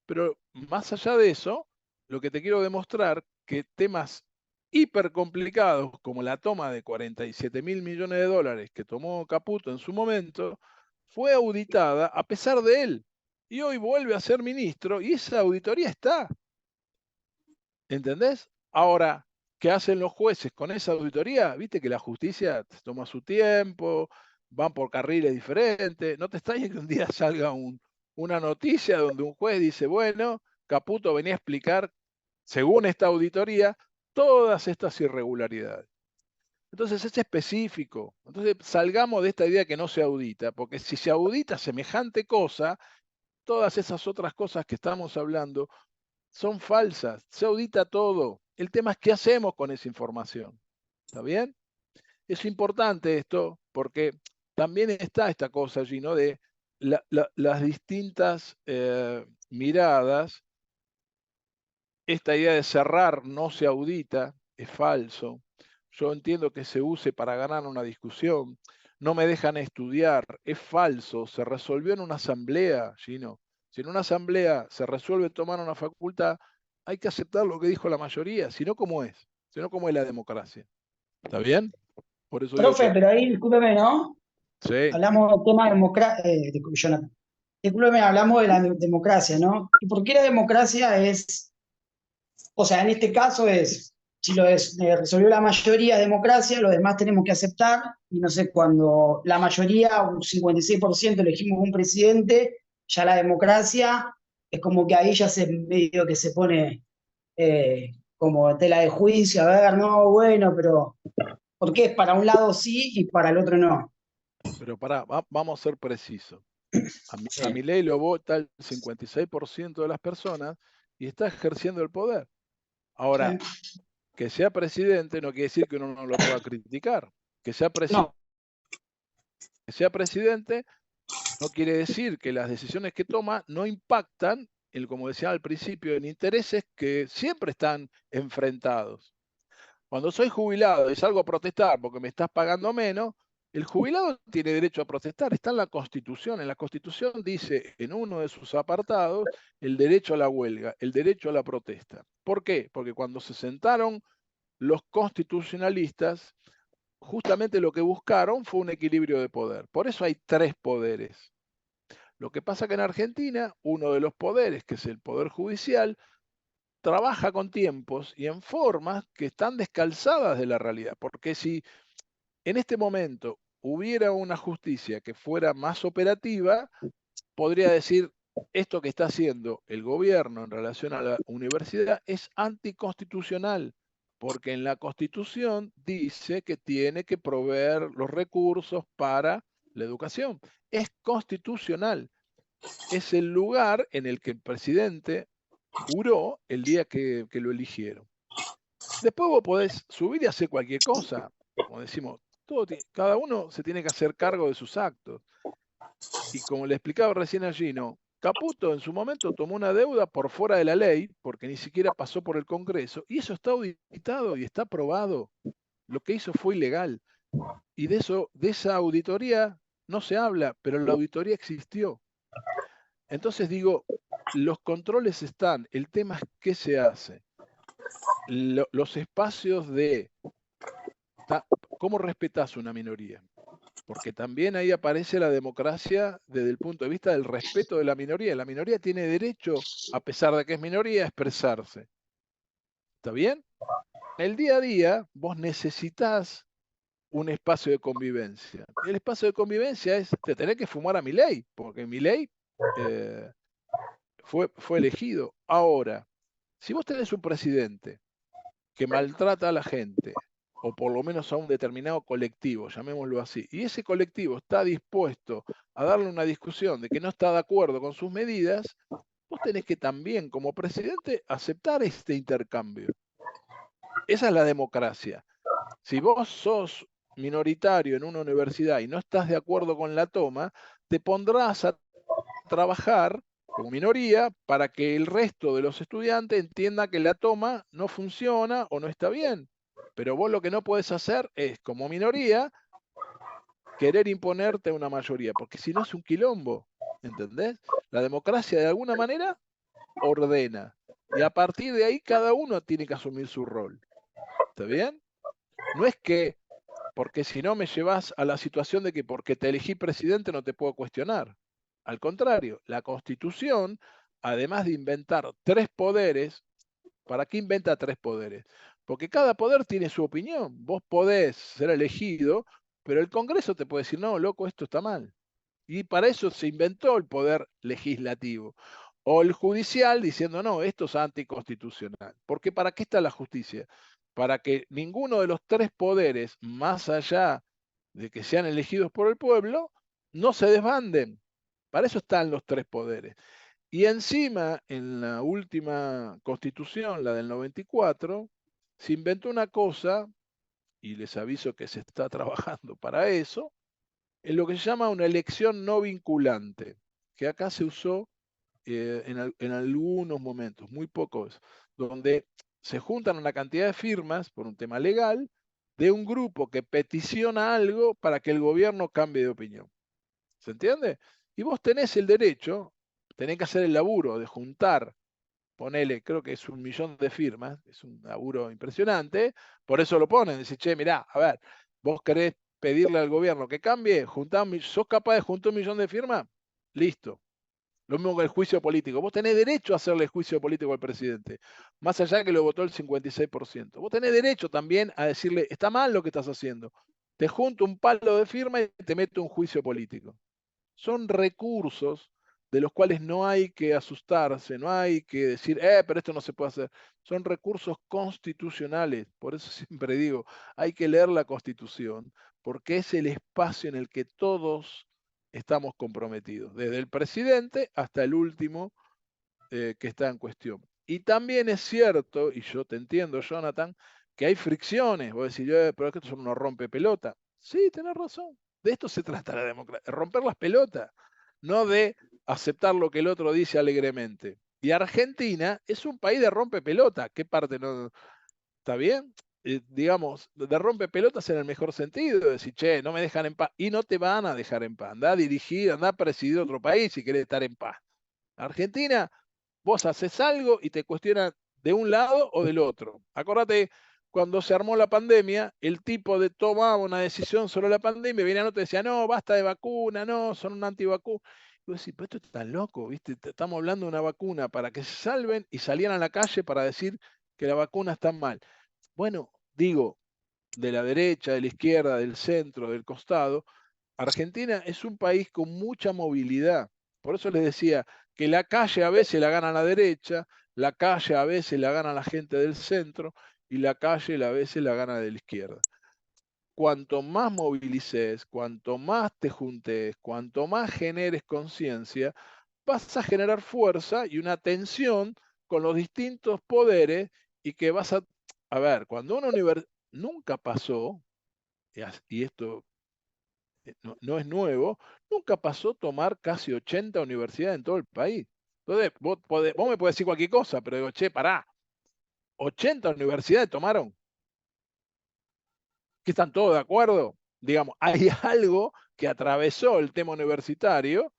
Pero más allá de eso, lo que te quiero demostrar que temas hiper complicados como la toma de 47.000 millones de dólares que tomó Caputo en su momento, fue auditada a pesar de él. Y hoy vuelve a ser ministro y esa auditoría está. ¿Entendés? Ahora, ¿qué hacen los jueces con esa auditoría? Viste que la justicia toma su tiempo, van por carriles diferentes. No te extrañes que un día salga una noticia donde un juez dice, bueno, Caputo venía a explicar, según esta auditoría, todas estas irregularidades. Entonces es específico. Entonces salgamos de esta idea que no se audita, porque si se audita semejante cosa, todas esas otras cosas que estamos hablando son falsas. Se audita todo. El tema es qué hacemos con esa información. ¿Está bien? Es importante esto porque también está esta cosa allí, ¿no? De las distintas miradas. Esta idea de cerrar no se audita, es falso. Yo entiendo que se use para ganar una discusión. No me dejan estudiar, es falso. Se resolvió en una asamblea, Gino. Si en una asamblea se resuelve tomar una facultad, hay que aceptar lo que dijo la mayoría, si no, ¿cómo es? Si no, ¿cómo es la democracia? ¿Está bien? Por eso digo Profe, que... pero ahí, discúlpeme, ¿no? Sí, Hablamos del tema Jonathan. Discúlpeme, hablamos de la democracia, ¿no? ¿Y por qué la democracia es, o sea, en este caso si resolvió la mayoría democracia, los demás tenemos que aceptar, y no sé, cuando la mayoría, un 56% elegimos un presidente, ya la democracia es como que ahí ya medio que se pone como tela de juicio, a ver, no, bueno, pero ¿por qué para un lado sí y para el otro no? pero vamos a ser precisos. A Milei lo vota el 56% de las personas y está ejerciendo el poder. Ahora, Sí. que sea presidente no quiere decir que uno no lo pueda criticar. Que sea No, presidente no quiere decir que las decisiones que toma no impactan, como decía al principio, en intereses que siempre están enfrentados. Cuando soy jubilado y salgo a protestar porque me estás pagando menos, el jubilado tiene derecho a protestar, está en la Constitución. En la Constitución dice en uno de sus apartados el derecho a la huelga, el derecho a la protesta. ¿Por qué? Porque cuando se sentaron los constitucionalistas, justamente lo que buscaron fue un equilibrio de poder. Por eso hay 3 poderes. Lo que pasa que en Argentina, uno de los poderes, que es el Poder Judicial, trabaja con tiempos y en formas que están descalzadas de la realidad. Porque si en este momento hubiera una justicia que fuera más operativa, podría decir, esto que está haciendo el gobierno en relación a la universidad es anticonstitucional, porque en la Constitución dice que tiene que proveer los recursos para la educación. Es constitucional. Es el lugar en el que el presidente juró el día que lo eligieron. Después vos podés subir y hacer cualquier cosa. Como decimos, cada uno se tiene que hacer cargo de sus actos. Y como le explicaba recién a Gino, Caputo en su momento tomó una deuda por fuera de la ley, porque ni siquiera pasó por el Congreso, y eso está auditado y está aprobado. Lo que hizo fue ilegal. Y de esa auditoría no se habla, pero la auditoría existió. Entonces digo, los controles están, el tema es qué se hace. Los espacios de cómo respetas una minoría. Porque también ahí aparece la democracia desde el punto de vista del respeto de la minoría. La minoría tiene derecho, a pesar de que es minoría, a expresarse. ¿Está bien? En el día a día, vos necesitas un espacio de convivencia. El espacio de convivencia es, te tenés que fumar a Milei, porque Milei fue elegido. Ahora, si vos tenés un presidente que maltrata a la gente, o por lo menos a un determinado colectivo, llamémoslo así, y ese colectivo está dispuesto a darle una discusión de que no está de acuerdo con sus medidas, vos tenés que también, como presidente, aceptar este intercambio. Esa es la democracia. Si vos sos minoritario en una universidad y no estás de acuerdo con la toma, te pondrás a trabajar como minoría para que el resto de los estudiantes entienda que la toma no funciona o no está bien. Pero vos lo que no puedes hacer es, como minoría, querer imponerte a una mayoría, porque si no es un quilombo, ¿entendés? La democracia de alguna manera ordena, y a partir de ahí cada uno tiene que asumir su rol. ¿Está bien? No es que, porque si no me llevas a la situación de que porque te elegí presidente no te puedo cuestionar. Al contrario, la Constitución, además de inventar 3 poderes, ¿para qué inventa 3 poderes? Porque cada poder tiene su opinión. Vos podés ser elegido, pero el Congreso te puede decir, no, loco, esto está mal. Y para eso se inventó el poder legislativo. O el judicial diciendo, no, esto es anticonstitucional. Porque ¿para qué está la justicia? Para que ninguno de los 3 poderes, más allá de que sean elegidos por el pueblo, no se desbanden. Para eso están los 3 poderes. Y encima, en la última constitución, la del 94, se inventó una cosa, y les aviso que se está trabajando para eso, en lo que se llama una elección no vinculante, que acá se usó en algunos momentos, muy pocos, donde se juntan una cantidad de firmas por un tema legal de un grupo que peticiona algo para que el gobierno cambie de opinión. ¿Se entiende? Y vos tenés el derecho, tenés que hacer el laburo de juntar, ponele, creo que es 1 millón de firmas, es un laburo impresionante, por eso lo ponen, dice, che, mirá, a ver, vos querés pedirle al gobierno que cambie, sos capaz de juntar 1 millón de firmas, listo. Lo mismo que el juicio político. Vos tenés derecho a hacerle juicio político al presidente, más allá de que lo votó el 56%. Vos tenés derecho también a decirle, está mal lo que estás haciendo. Te junto un palo de firma y te meto un juicio político. Son recursos de los cuales no hay que asustarse, no hay que decir, pero esto no se puede hacer. Son recursos constitucionales. Por eso siempre digo, hay que leer la Constitución, porque es el espacio en el que todos estamos comprometidos, desde el presidente hasta el último que está en cuestión. Y también es cierto, y yo te entiendo, Jonathan, que hay fricciones. Vos decís, pero es que esto son unos rompepelota. Sí, tenés razón. De esto se trata la democracia, romper las pelotas, no de aceptar lo que el otro dice alegremente. Y Argentina es un país de rompepelota. ¿Qué parte no está bien? Digamos, de rompepelotas en el mejor sentido, de decir, che, no me dejan en paz. Y no te van a dejar en paz. Andá a dirigir, andá a presidir otro país si querés estar en paz. Argentina, vos haces algo y te cuestionan de un lado o del otro. Acordate, cuando se armó la pandemia, el tipo tomaba una decisión sobre la pandemia, venía y te decía, no, basta de vacuna, no, son un antivacuna. Y vos decís, pero esto está loco, ¿viste? Estamos hablando de una vacuna para que se salven y salían a la calle para decir que la vacuna está mal. Bueno, digo, de la derecha, de la izquierda, del centro, del costado, Argentina es un país con mucha movilidad. Por eso les decía que la calle a veces la gana la derecha, la calle a veces la gana la gente del centro y la calle a veces la gana de la izquierda. Cuanto más movilices, cuanto más te juntes, cuanto más generes conciencia, vas a generar fuerza y una tensión con los distintos poderes y que vas a ver, cuando una universidad nunca pasó, y esto no es nuevo, nunca pasó tomar casi 80 universidades en todo el país. Entonces, vos me podés decir cualquier cosa, pero digo, che, pará, 80 universidades tomaron. ¿Que están todos de acuerdo? Digamos, hay algo que atravesó el tema universitario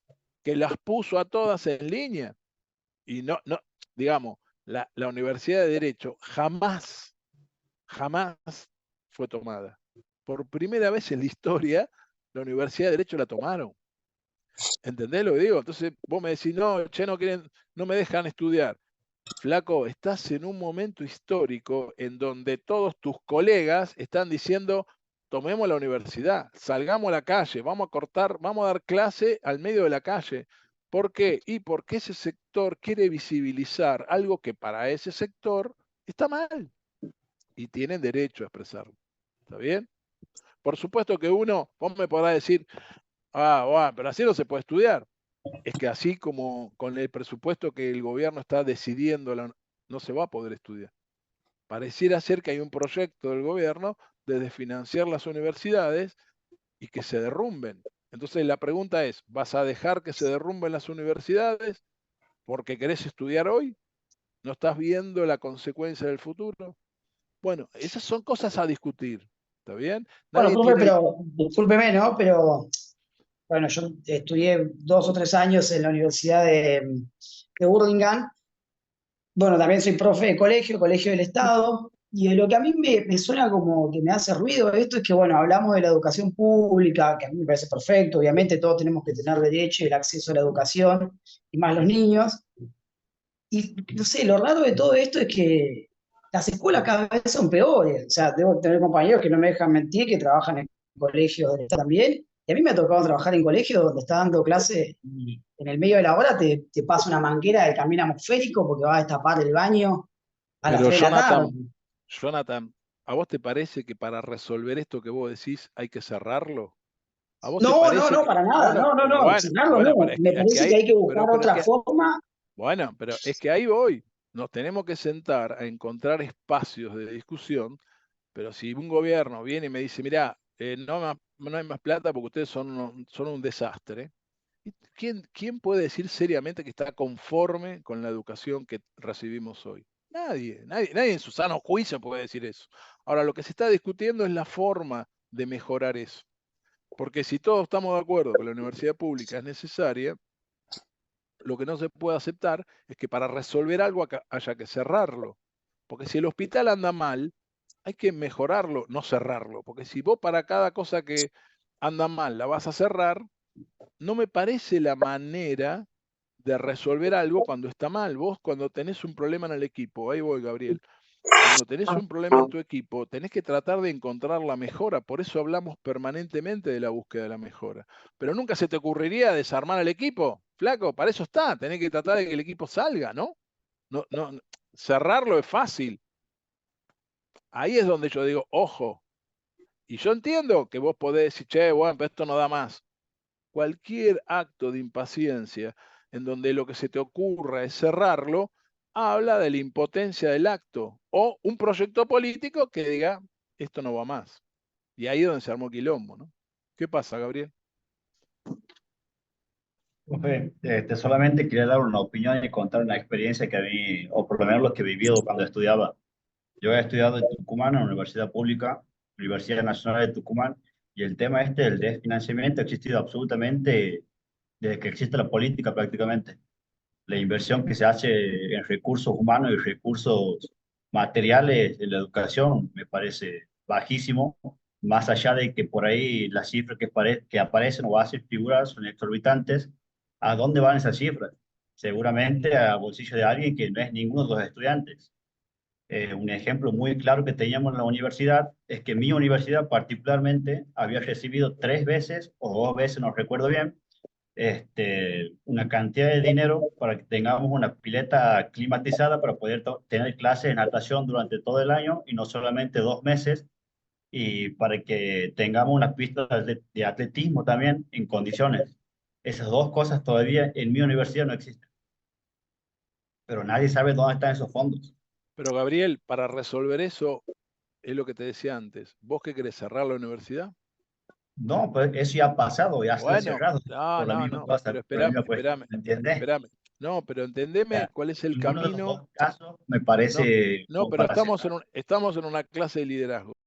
que las puso a todas en línea. Y no, digamos, la Universidad de Derecho jamás fue tomada. Por primera vez en la historia, la Universidad de Derecho la tomaron. ¿Entendés lo que digo? Entonces vos me decís, no, che, no me dejan estudiar. Flaco, estás en un momento histórico en donde todos tus colegas están diciendo, tomemos la universidad, salgamos a la calle, vamos a dar clase al medio de la calle. ¿Por qué? Y porque ese sector quiere visibilizar algo que para ese sector está mal y tienen derecho a expresarlo. ¿Está bien? Por supuesto que vos me podrás decir, pero así no se puede estudiar. Es que así como con el presupuesto que el gobierno está decidiendo, no se va a poder estudiar. Pareciera ser que hay un proyecto del gobierno de desfinanciar las universidades y que se derrumben. Entonces la pregunta es, ¿vas a dejar que se derrumben las universidades porque querés estudiar hoy? ¿No estás viendo la consecuencia del futuro? Bueno, esas son cosas a discutir. ¿Está bien? Bueno, Nadie profe, tiene... pero discúlpeme, ¿no? Pero bueno, yo estudié 2 o 3 años en la Universidad de Burlingame. Bueno, también soy profe de colegio del Estado, y lo que a mí me suena como que me hace ruido esto es que, bueno, hablamos de la educación pública, que a mí me parece perfecto, obviamente todos tenemos que tener derecho y el acceso a la educación, y más los niños. Y no sé, lo raro de todo esto es que las escuelas cada vez son peores. O sea, debo tener compañeros que no me dejan mentir, que trabajan en colegios del Estado también. Y a mí me ha tocado trabajar en colegios donde está dando clase y en el medio de la hora te pasa una manguera de camino atmosférico porque va a destapar el baño a las Pero 3 de la tarde. Jonathan, ¿a vos te parece que para resolver esto que vos decís hay que cerrarlo? ¿A vos te No, no, parece no, que... para nada. Bueno, No, no, pero no. bueno, Cerrarlo bueno, no. pero es Me que, parece que hay que buscar pero es otra que, forma. bueno, pero es que ahí voy. Nos tenemos que sentar a encontrar espacios de discusión, pero si un gobierno viene y me dice, mirá, no hay más plata porque ustedes son un desastre, ¿quién puede decir seriamente que está conforme con la educación que recibimos hoy? Nadie en su sano juicio puede decir eso. Ahora, lo que se está discutiendo es la forma de mejorar eso. Porque si todos estamos de acuerdo que la universidad pública es necesaria, lo que no se puede aceptar es que para resolver algo haya que cerrarlo. Porque si el hospital anda mal, hay que mejorarlo, no cerrarlo. Porque si vos para cada cosa que anda mal la vas a cerrar, no me parece la manera de resolver algo cuando está mal. Vos cuando tenés un problema en el equipo, ahí voy, Gabriel, cuando tenés un problema en tu equipo, tenés que tratar de encontrar la mejora. Por eso hablamos permanentemente de la búsqueda de la mejora. Pero nunca se te ocurriría desarmar al equipo. Flaco, para eso está. Tenés que tratar de que el equipo salga, ¿no? No, cerrarlo es fácil. Ahí es donde yo digo, ojo. Y yo entiendo que vos podés decir, che, bueno, pero esto no da más. Cualquier acto de impaciencia en donde lo que se te ocurra es cerrarlo, habla de la impotencia del acto o un proyecto político que diga, esto no va más. Y ahí es donde se armó quilombo, ¿no? ¿Qué pasa, Gabriel? Profe, solamente quería dar una opinión y contar una experiencia que a mí, o por lo menos lo que he vivido cuando estudiaba. Yo he estudiado en Tucumán, en una universidad pública, Universidad Nacional de Tucumán, y el tema del desfinanciamiento ha existido absolutamente desde que existe la política prácticamente. La inversión que se hace en recursos humanos y recursos materiales de la educación me parece bajísimo, más allá de que por ahí las cifras que aparecen o hacen figurar son exorbitantes. ¿A dónde van esas cifras? Seguramente a bolsillo de alguien que no es ninguno de los estudiantes. Un ejemplo muy claro que teníamos en la universidad es que mi universidad particularmente había recibido 3 veces o 2 veces, no recuerdo bien, una cantidad de dinero para que tengamos una pileta climatizada para poder tener clases de natación durante todo el año y no solamente 2 meses, y para que tengamos una pista de atletismo también en condiciones. Esas 2 cosas todavía en mi universidad no existen, pero nadie sabe dónde están esos fondos. Pero Gabriel, para resolver eso, es lo que te decía antes. ¿Vos qué querés cerrar la universidad? No, pues eso ya ha pasado, ya está Bueno, cerrado no, por la no, misma no, cosa, pero por la espérame, misma cuestión, espérame, ¿me entiendes? espérame. No, pero entendeme Sea, cuál es el ninguno de los camino. dos casos me No, parece no, como pero para aceptar. estamos en una clase de liderazgo.